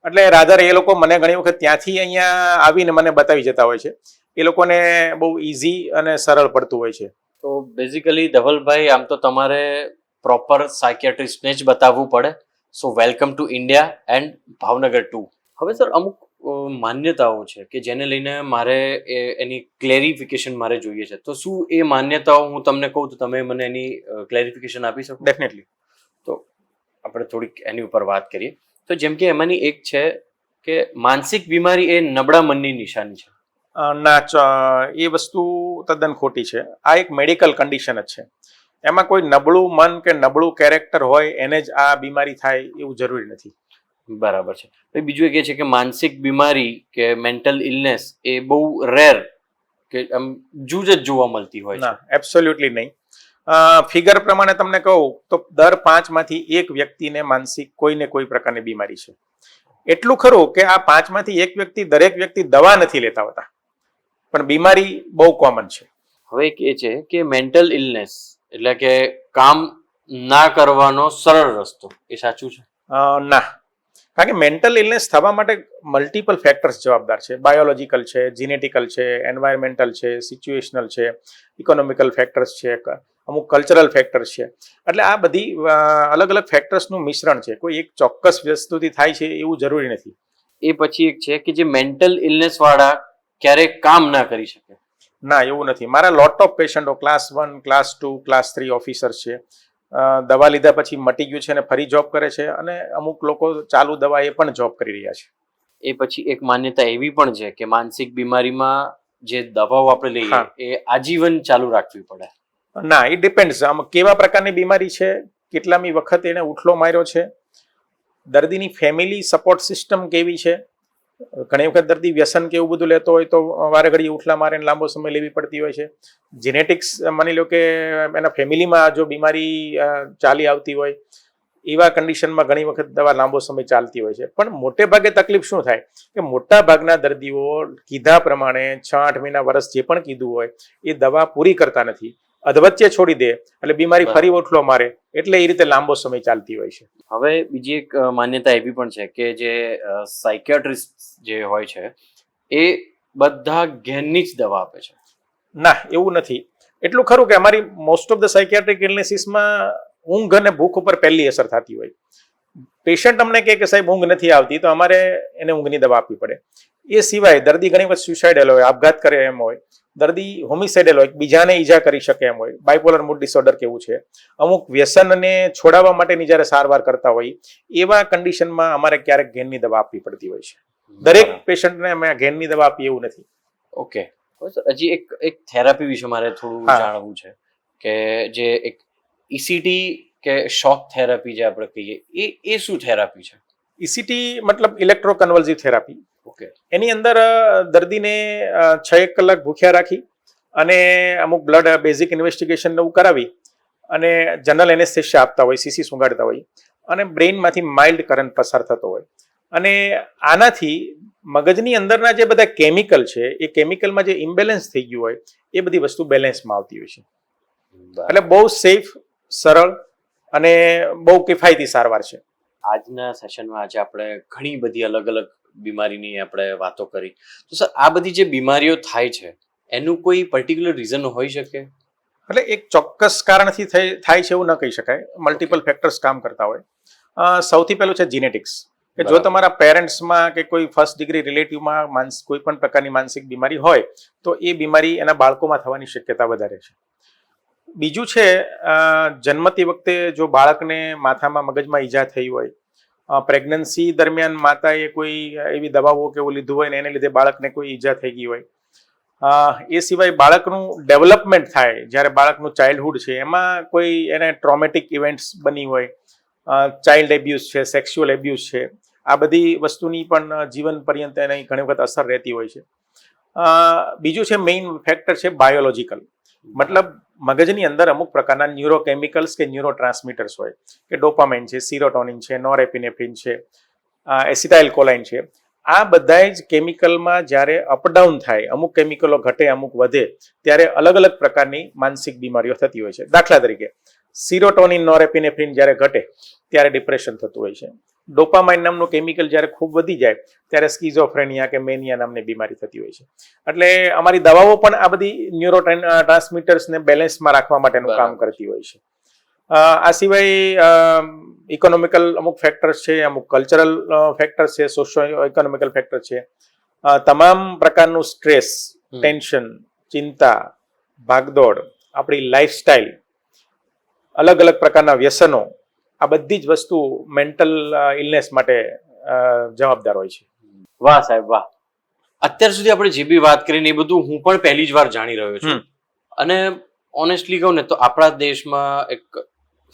એટલે રાધર એ લોકો મને ઘણી વખત ત્યાંથી અહીંયા આવીને મને બતાવી જતા હોય છે. એ લોકોને બહુ ઇઝી અને સરળ પડતું હોય છે. તો બેઝિકલી ધવલભાઈ, આમ તો તમારે પ્રોપર સાયકિયાટ્રિસ્ટને જ બતાવવું પડે. સો welcome to India and Bhavnagar 2. હવે સર, અમુક માન્યતાઓ છે કે જેને લઈને મારે એની ક્લેરિફિકેશન મારે જોઈએ છે. તો શું એ માન્યતાઓ હું તમને કહું તો તમે મને એની ક્લેરિફિકેશન આપી શકો? ડેફિનેટલી. તો આપણે થોડીક એની ઉપર વાત કરીએ. તો જેમ કે એમાંની એક છે કે માનસિક બીમારી એ નબળા મનની નિશાની છે. ના, એ વસ્તુ તદ્દન ખોટી છે. આ એક મેડિકલ કન્ડિશન જ છે. એમાં કોઈ નબળું મન કે નબળું કેરેક્ટર હોય એને જ આ બીમારી થાય એવું જરૂરી નથી. બરાબર છે. બીજું એક એ છે કે માનસિક બીમારી કે મેન્ટલ ઇલનેસ એ બહુ રેર કે આમ જૂજ જ જોવા મળતી હોય છે. ના, એબ્સોલ્યુટલી નહીં. ફિગર પ્રમાણે તમને કહું તો દર 5 માંથી 1 વ્યક્તિને માનસિક કોઈને કોઈ પ્રકારની બીમારી છે. એટલું ખરું કે આ 5માંથી એક વ્યક્તિ, દરેક વ્યક્તિ દવા નથી લેતા હોતા, પણ બીમારી બહુ કોમન છે. હવે એક એ છે કે મેન્ટલ ઇલનેસ એટલે કે કામ ના કરવાનો સરળ રસ્તો, એ સાચું છે? ના, કારણ કે મેન્ટલ ઇલનેસ થવા માટે મલ્ટિપલ ફેક્ટર્સ જવાબદાર છે. બાયોલોજીકલ છે, જીનેટિકલ છે, એન્વાયરમેન્ટલ છે, સિચ્યુએશનલ છે, ઇકોનોમિકલ ફેક્ટર્સ છે, અમુક કલ્ચરલ ફેક્ટર્સ છે. એટલે આ બધી અલગ અલગ ફેક્ટર્સનું મિશ્રણ છે. કોઈ એક ચોક્કસ વસ્તુથી થાય છે એવું જરૂરી નથી. એ પછી એક છે કે જે મેન્ટલ ઇલનેસ વાળા ક્યારેય કામ ના કરી શકે. ના, એવું નથી. મારા લોટ ઓફ પેશન્ટો ક્લાસ 1, ક્લાસ 2, ક્લાસ 3 ઓફિસર્સ છે. દવા લીધા પછી મટી ગયું છે અને ફરી જોબ કરે છે, અને અમુક લોકો ચાલુ દવા એ પણ જોબ કરી રહ્યા છે. એ પછી એક માન્યતા એવી પણ છે કે માનસિક બીમારીમાં જે દવાઓ આપણે લઈએ એ આજીવન ચાલુ રાખવી પડે. ના, ઇટ ડિપેન્ડ્સ. આમ કેવા પ્રકારની બીમારી છે, કેટલામી વખત એને ઉઠલો માર્યો છે, દર્દીની ફેમિલી સપોર્ટ સિસ્ટમ કેવી છે. ઘણી વખત દર્દી વ્યસન કે એવું બધું લેતો હોય તો વારે ઘડી ઉઠલા મારે લાંબો સમય લેવી પડતી હોય છે. જીનેટિક્સ, માની લો કે એના ફેમિલીમાં જો બીમારી ચાલી આવતી હોય, એવા કન્ડિશનમાં ઘણી વખત દવા લાંબો સમય ચાલતી હોય છે. પણ મોટે ભાગે તકલીફ શું થાય કે મોટા ભાગના દર્દીઓ કીધા પ્રમાણે 6-8 મહિના, વર્ષ જે પણ કીધું હોય એ દવા પૂરી કરતા નથી, અધવચ્ચે છોડી દે, એટલે બીમારી ફરી ઉઠલો મારે, એટલે એ રીતે લાંબો સમય ચાલતી હોય છે. હવે બીજી એક માન્યતા એવી પણ છે કે જે સાયકિયાટ્રિસ્ટ જે હોય છે એ બધા ઘેરની જ દવા આપે છે. ના, એવું નથી. એટલું ખરું કે અમારી મોસ્ટ ઓફ ધ સાયકિયાટ્રિક ઇલનેસીસમાં ઊંઘ અને ભૂખ ઉપર પહેલી અસર થતી હોય. પેશન્ટ અમને કહે કે સાહેબ ઊંઘ નથી આવતી, તો અમારે એને ઊંઘની દવા આપવી પડે. એ સિવાય દર્દી ઘણી વખત સુસાઇડલ હોય, આપઘાત કરે એમ હોય, દર્દી હોમિસાઇડલ હોય, બીજાને ઈજા કરી શકે એમ હોય, બાયપોલર મૂડ ડિસઓર્ડર કેવું છે, અમુક વ્યસનને છોડાવવા માટેની જ્યારે સારવાર કરતા હોય, એવા કન્ડિશનમાં અમારે ક્યારેક ઘેનની દવા આપવી પડતી હોય છે. દરેક પેશન્ટને અમે ઘેનની દવા આપીએ એવું નથી. ઓકે, હજી એક થેરાપી વિશે મારે થોડું જાણવું છે કે જે એક ઈસીટી કે શોક થેરાપી જે આપણે કહીએ એ શું થેરાપી છે? ઈસીટી મતલબ ઇલેક્ટ્રોકન્વલ્સિવ થેરાપી. ઓકે. એની અંદર દર્દીને 6-1 કલાક ભૂખ્યા રાખી અને અમુક બ્લડ બેઝિક ઇન્વેસ્ટિગેશન એવું કરાવી અને જનરલ એનેસ્થેશિયા આપતા હોય, સીસી સુંઘાડતા હોય, અને બ્રેઇનમાંથી માઇલ્ડ કરંટ પસાર થતો હોય, અને આનાથી મગજની અંદરના જે બધા કેમિકલ છે એ કેમિકલમાં જે ઇમ્બેલેન્સ થઈ ગયું હોય એ બધી વસ્તુ બેલેન્સમાં આવતી હોય છે. એટલે બહુ સેફ, સરળ અને બહુ કિફાયતી સારવાર છે. આજના સેશનમાં આજે આપણે ઘણી બધી અલગ અલગ બીમારીની આપણે વાતો કરી. તો સર, આ બધી જે બીમારીઓ થાય છે એનું કોઈ પર્ટિક્યુલર રીઝન હોઈ શકે? એટલે એક ચોક્કસ કારણથી થાય છે એવું ન કહી શકાય. મલ્ટિપલ ફેક્ટર્સ કામ કરતા હોય. સૌથી પહેલું છે જીનેટિક્સ, કે જો તમારા પેરેન્ટ્સમાં કે કોઈ ફર્સ્ટ ડિગ્રી રિલેટિવમાં કોઈ પણ પ્રકારની માનસિક બીમારી હોય તો એ બીમારી એના બાળકોમાં થવાની શક્યતા વધારે છે. બીજું છે, જન્મતી વખતે જો બાળકને માથામાં, મગજમાં ઈજા થઈ હોય, પ્રેગ્નન્સી દરમિયાન માતાએ કોઈ એવી દવાઓ કે એવું લીધું હોય ને એને લીધે બાળકને કોઈ ઈજા થઈ ગઈ હોય. એ સિવાય બાળકનું ડેવલપમેન્ટ થાય, જ્યારે બાળકનું ચાઇલ્ડહુડ છે એમાં કોઈ એને ટ્રોમેટિક ઇવેન્ટ્સ બની હોય, ચાઇલ્ડ એબ્યુઝ છે, સેક્સ્યુઅલ એબ્યુઝ છે, આ બધી વસ્તુની પણ જીવન પર્યંત એની ઘણી વખત અસર રહેતી હોય છે. બીજું છે, મેઇન ફેક્ટર છે બાયોલોજીકલ, મતલબ મગજની અંદર અમુક પ્રકારના ન્યુરોકેમિકલ્સ કે ન્યુરો ટ્રાન્સમીટર્સ હોય, કે ડોપામાઇન છે, સિરોટોનિન છે, નોરેપિનેફ્રિન છે, એસિટાઇલ કોલાઇન છે. આ બધા જ કેમિકલમાં જ્યારે અપડાઉન થાય, અમુક કેમિકલો ઘટે, અમુક વધે, ત્યારે અલગ અલગ પ્રકારની માનસિક બીમારીઓ થતી હોય છે. દાખલા તરીકે સિરોટોનિન, નોરેપિનેફ્રિન જ્યારે ઘટે ત્યારે ડિપ્રેશન થતું હોય છે. ડોપામાઇન નામનું કેમિકલ જ્યારે ખૂબ વધી જાય ત્યારે સ્કિઝોફ્રેનિયા કે મેનિયા નામની બીમારી થતી હોય છે. એટલે અમારી દવાઓ પણ આ બધી ન્યુરો ટ્રાન્સમીટર્સને બેલેન્સમાં રાખવા માટેનું કામ કરતી હોય છે. આ સિવાય ઇકોનોમિકલ અમુક ફેક્ટર્સ છે, અમુક કલ્ચરલ ફેક્ટર્સ છે, સોશિયો ઇકોનોમિકલ ફેક્ટર છે. તમામ પ્રકારનું સ્ટ્રેસ, ટેન્શન, ચિંતા, ભાગદોડ, આપણી લાઈફસ્ટાઈલ, અલગ અલગ પ્રકારના વ્યસનો, આ બધી જ વસ્તુ મેન્ટલ ઇલનેસ માટે જવાબદાર હોય છે. વાહ સાહેબ, વાહ. અત્યાર સુધી આપણે જે બી વાત કરીને એ બધું હું પણ પહેલી જ વાર જાણી રહ્યો છું. અને ઓનેસ્ટલી કહું ને તો આપણા દેશમાં એક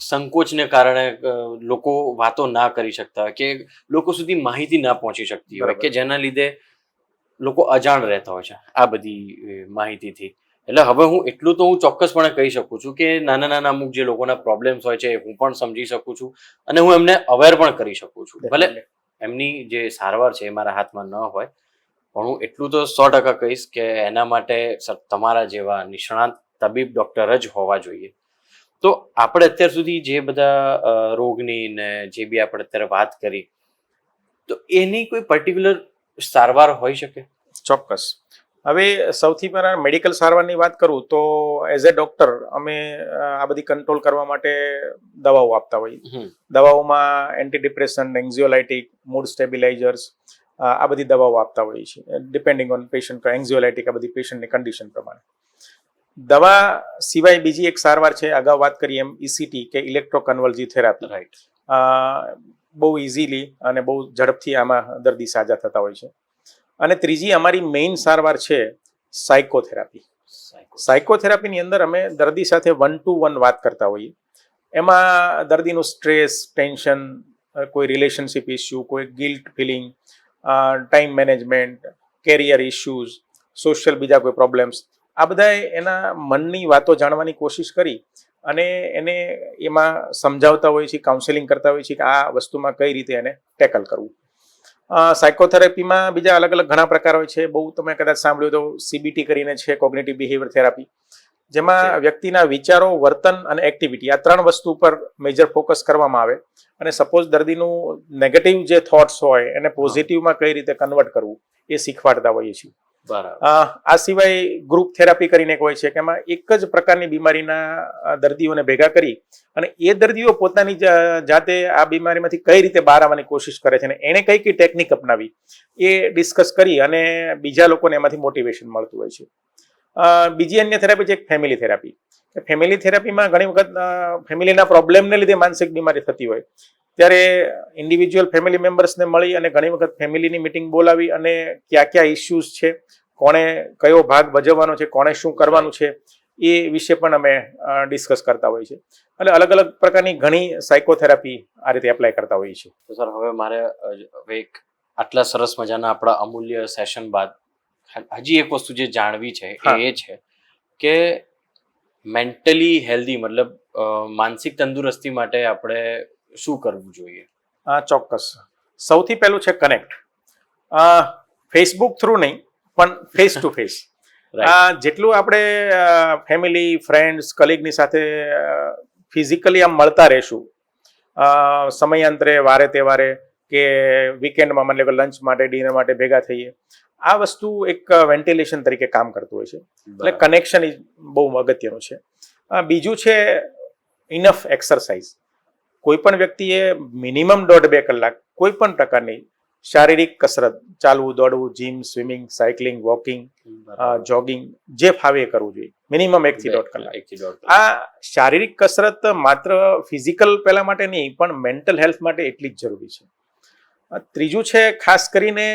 સંકોચને કારણે લોકો વાતો ના કરી શકતા હોય, કે લોકો સુધી માહિતી ના પહોંચી શકતી હોય, કે જેના લીધે લોકો અજાણ રહેતા હોય છે આ બધી માહિતીથી. એટલે હવે હું એટલું તો હું ચોક્કસપણે કહી શકું છું કે નાના નાના અમુક જે લોકોના પ્રોબ્લેમ્સ હોય છે હું પણ સમજી શકું છું અને હું એમને અવેર પણ કરી શકું છું. ભલે એમની જે સારવાર છે એ મારા હાથમાં ન હોય, પણ હું એટલું તો 100% કહીશ કે એના માટે તમારા જેવા નિષ્ણાત તબીબ ડૉક્ટર જ હોવા જોઈએ. તો આપણે અત્યાર સુધી જે બધા રોગની ને જે બી આપણે અત્યારે વાત કરી, તો એની કોઈ પર્ટિક્યુલર સારવાર હોઈ શકે? ચોક્કસ. હવે સૌથી પહેલા મેડિકલ સારવારની વાત કરું તો એઝ એ ડોક્ટર અમે આ બધી કંટ્રોલ કરવા માટે દવાઓ આપતા હોઈએ. દવાઓમાં એન્ટી ડિપ્રેશન, એન્ઝિયોલાઇટિક, મૂડ સ્ટેબિલાઇઝર્સ, આ બધી દવાઓ આપતા હોઈએ છીએ ડિપેન્ડિંગ ઓન પેશન્ટ. એન્ઝિયોલાઇટિક આ બધી પેશન્ટની કન્ડિશન પ્રમાણે. દવા સિવાય બીજી એક સારવાર છે, અગાઉ વાત કરી એમ ECT કે ઇલેક્ટ્રોકન્વલ્સિવ થેરાપી. રાઈટ. બહુ ઇઝીલી અને બહુ ઝડપથી આમાં દર્દી સાજા થતા હોય છે. અને ત્રીજી અમારી મેઇન સારવાર છે સાયકોથેરાપી. સાયકોથેરાપીની અંદર અમે દર્દી સાથે 1-to-1 વાત કરતા હોઈએ. એમાં દર્દીનું સ્ટ્રેસ, ટેન્શન, કોઈ રિલેશનશિપ ઇસ્યુ, કોઈ guilt feeling, time management, career issues, social બીજા કોઈ પ્રોબ્લેમ્સ, આ બધા એના મનની વાતો જાણવાની કોશિશ કરી અને એને એમાં સમજાવતા હોઈએ છીએ, કાઉન્સેલિંગ કરતા હોઈએ છીએ કે આ વસ્તુમાં કઈ રીતે એને ટેકલ કરવું. સાયકોથેરાપીમાં બીજા અલગ અલગ ઘણા પ્રકાર હોય છે. બહુ તમે કદાચ સાંભળ્યું તો CBT કરીને છે, કોગ્નિટિવ બિહેવિયર થેરાપી, જેમાં વ્યક્તિના વિચારો, વર્તન અને એક્ટિવિટી, આ 3 વસ્તુ પર મેજર ફોકસ કરવામાં આવે અને સપોઝ દર્દીનું નેગેટિવ જે થોટ્સ હોય એને પોઝિટિવમાં કઈ રીતે કન્વર્ટ કરવું એ શીખવાડતા હોઈએ છીએ. આ સિવાય ગ્રુપ થેરાપી કરીને હોય છે કે એમાં એક જ પ્રકારની બીમારીના દર્દીઓને ભેગા કરી અને એ દર્દીઓ પોતાની જાતે આ બીમારીમાંથી કઈ રીતે બહાર આવવાની કોશિશ કરે છે અને એણે કઈ કઈ ટેકનિક અપનાવી એ ડિસ્કસ કરી અને બીજા લોકોને એમાંથી મોટિવેશન મળતું હોય છે. બીજી અન્ય થેરાપી છે ફેમિલી થેરાપી. ફેમિલી થેરાપીમાં ઘણી વખત ફેમિલીના પ્રોબ્લેમને લીધે માનસિક બીમારી થતી હોય ત્યારે ઇન્ડિવિજ્યુઅલ ફેમિલી મેમ્બર્સને મળી અને ઘણી વખત ફેમિલીની મિટિંગ બોલાવી અને ક્યાં ઇશ્યુઝ છે, કોણે કયો ભાગ ભજવવાનો છે, કોણે શું કરવાનું છે, એ વિશે પણ અમે ડિસ્કસ કરતા હોઈએ છીએ. એટલે અલગ અલગ પ્રકારની ઘણી સાયકોથેરાપી આ રીતે એપ્લાય કરતા હોઈએ છીએ. તો સર હવે મારે હવે એક આટલા સરસ મજાના આપણા અમૂલ્ય સેશન બાદ હજી એક વસ્તુ જે જાણવી છે એ છે કે મેન્ટલી હેલ્ધી મતલબ માનસિક તંદુરસ્તી માટે આપણે શું કરવું જોઈએ? ચોક્કસ. સૌથી પહેલું છે કનેક્ટ. ફેસબુક થ્રુ નહીં પણ ફેસ ટુ ફેસ. જેટલું આપણે ફેમિલી, ફ્રેન્ડ્સ, કલીગની સાથે ફિઝિકલી આમ મળતા રહેશું, સમયાંતરે, વારે તહેવારે કે વીકેન્ડમાં મને લંચ માટે, ડિનર માટે ભેગા થઈએ, આ વસ્તુ એક વેન્ટિલેશન તરીકે કામ કરતું હોય છે. એટલે કનેક્શન બહુ અગત્યનું છે. બીજું છે ઇનફ એક્સરસાઇઝ. કોઈ પણ વ્યક્તિએ મિનિમમ 1.5-2 કલાક કોઈ પણ પ્રકારની શારીરિક કસરત, ચાલવું, દોડવું, gym, swimming, cycling, walking, jogging, જે ફાવે એ કરવું જોઈએ. મિનિમમ 1-1.5 કલાક. આ શારીરિક કસરત માત્ર ફિઝિકલ પેલા માટે નહીં પણ મેન્ટલ હેલ્થ માટે એટલી જ જરૂરી છે. ત્રીજું છે ખાસ કરીને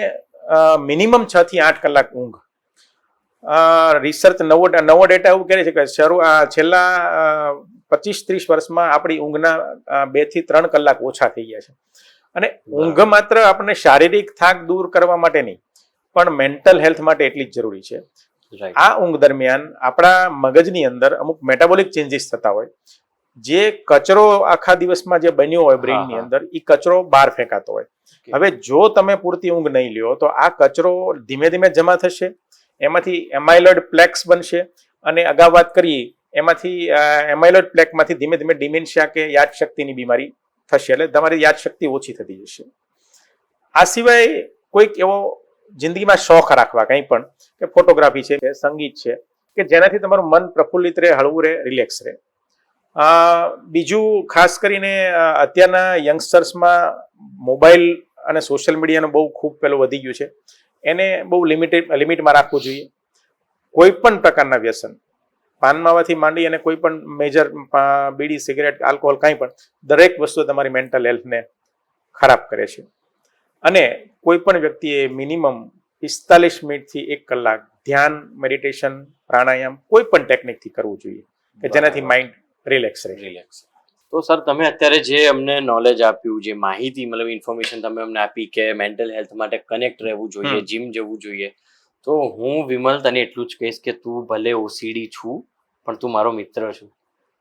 મિનિમમ 6-8 કલાક ઊંઘ. રિસર્ચ નવો ડેટા એવું કહે છે કે છેલ્લા 25-30 વર્ષમાં આપણી ઊંઘના 2-3 કલાક ઓછા થઈ ગયા છે. અને ઊંઘ માત્ર આપણને શારીરિક થાક દૂર કરવા માટે નહીં પણ મેન્ટલ હેલ્થ માટે એટલી જ જરૂરી છે. આ ઊંઘ દરમિયાન આપણા મગજની અંદર અમુક મેટાબોલિક ચેન્જીસ થતા હોય. જે કચરો આખા દિવસમાં જે બન્યો હોય બ્રેઇનની અંદર, એ કચરો બહાર ફેંકાતો હોય. હવે જો તમે પૂરતી ઊંઘ નહીં લ્યો તો આ કચરો ધીમે ધીમે જમા થશે, એમાંથી એમાઇલોઇડ પ્લેક્સ બનશે અને અગાઉ વાત કરી એમાંથી એમાઇલોઇડ પ્લેકમાંથી ધીમે ધીમે ડિમેન્શિયા કે યાદશક્તિની બીમારી થશે. એટલે તમારી યાદશક્તિ ઓછી થતી જશે. આ સિવાય કોઈક એવો જિંદગીમાં શોખ રાખવા, કંઈ પણ, કે ફોટોગ્રાફી છે કે સંગીત છે કે જેનાથી તમારું મન પ્રફુલ્લિત રહે, હળવું રહે, રિલેક્સ રહે. બીજું ખાસ કરીને અત્યારના યંગસ્ટર્સમાં મોબાઈલ અને સોશિયલ મીડિયાનું બહુ ખૂબ પેલું વધી ગયું છે. એને બહુ લિમિટમાં રાખવું જોઈએ. કોઈ પણ પ્રકારના વ્યસન, પાનમાવાથી માંડી અને કોઈ પણ મેજર બીડી, સિગરેટ, આલ્કોહોલ, કાંઈ પણ, દરેક વસ્તુ તમારી મેન્ટલ હેલ્થને ખરાબ કરે છે. અને કોઈ પણ વ્યક્તિએ મિનિમમ 45 મિનિટથી 1 કલાક ધ્યાન, મેડિટેશન, પ્રાણાયામ કોઈ પણ ટેકનિકથી કરવું જોઈએ કે જેનાથી માઇન્ડ રિલેક્સ રહે. તો સર તમે અત્યારે જે અમને નોલેજ આપ્યું, જે માહિતી મતલબ ઇન્ફોર્મેશન તમે અમને આપી કે મેન્ટલ હેલ્થ માટે કનેક્ટ રહેવું જોઈએ, જીમ જવું જોઈએ, તો હું વિમલ તને એટલું જ કહીશ કે તું ભલે OCD છું પણ તું મારો મિત્ર છું.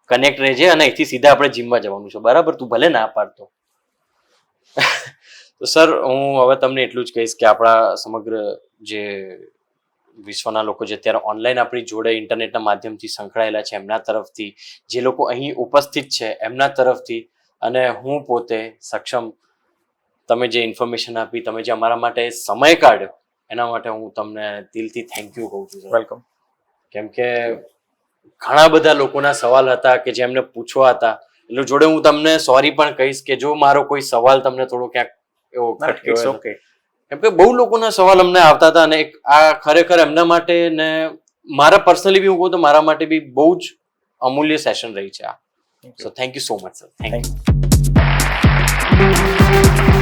કનેક્ટ રહેજે અને અહીંથી સીધા આપણે જીમમાં જવાનું છે, બરાબર? તું ભલે ના પાડતો. તો સર હું હવે તમને એટલું જ કહીશ કે આપણા સમગ્ર જે વિશ્વના લોકો જે અત્યારે ઓનલાઈન આપણી જોડે ઇન્ટરનેટના માધ્યમથી સંકળાયેલા છે એમના તરફથી, જે લોકો અહીં ઉપસ્થિત છે એમના તરફથી, અને હું પોતે સક્ષમ, તમે જે ઇન્ફોર્મેશન આપી, તમે જે અમારા માટે સમય કાઢ્યો એના માટે હું તમને દિલથી થેન્ક યુ કહું છું સર. વેલકમ. કેમ કે ઘણા બધા લોકોના સવાલ હતા કે જે એમને પૂછવા હતા, એટલે જોડે હું તમને સોરી પણ કહીશ કે જો મારો કોઈ સવાલ તમને થોડો ક્યાંક એવો ખટક્યો ઇટ્સ હોય. ઓકે. કેમ કે બહુ લોકોના સવાલ અમને આવતા હતા અને આ ખરેખર એમના માટે ને મારા પર્સનલી બી હું કહું તો મારા માટે બી બહુ જ અમૂલ્ય સેશન રહી છે આ. So thank you so much sir. Thank you.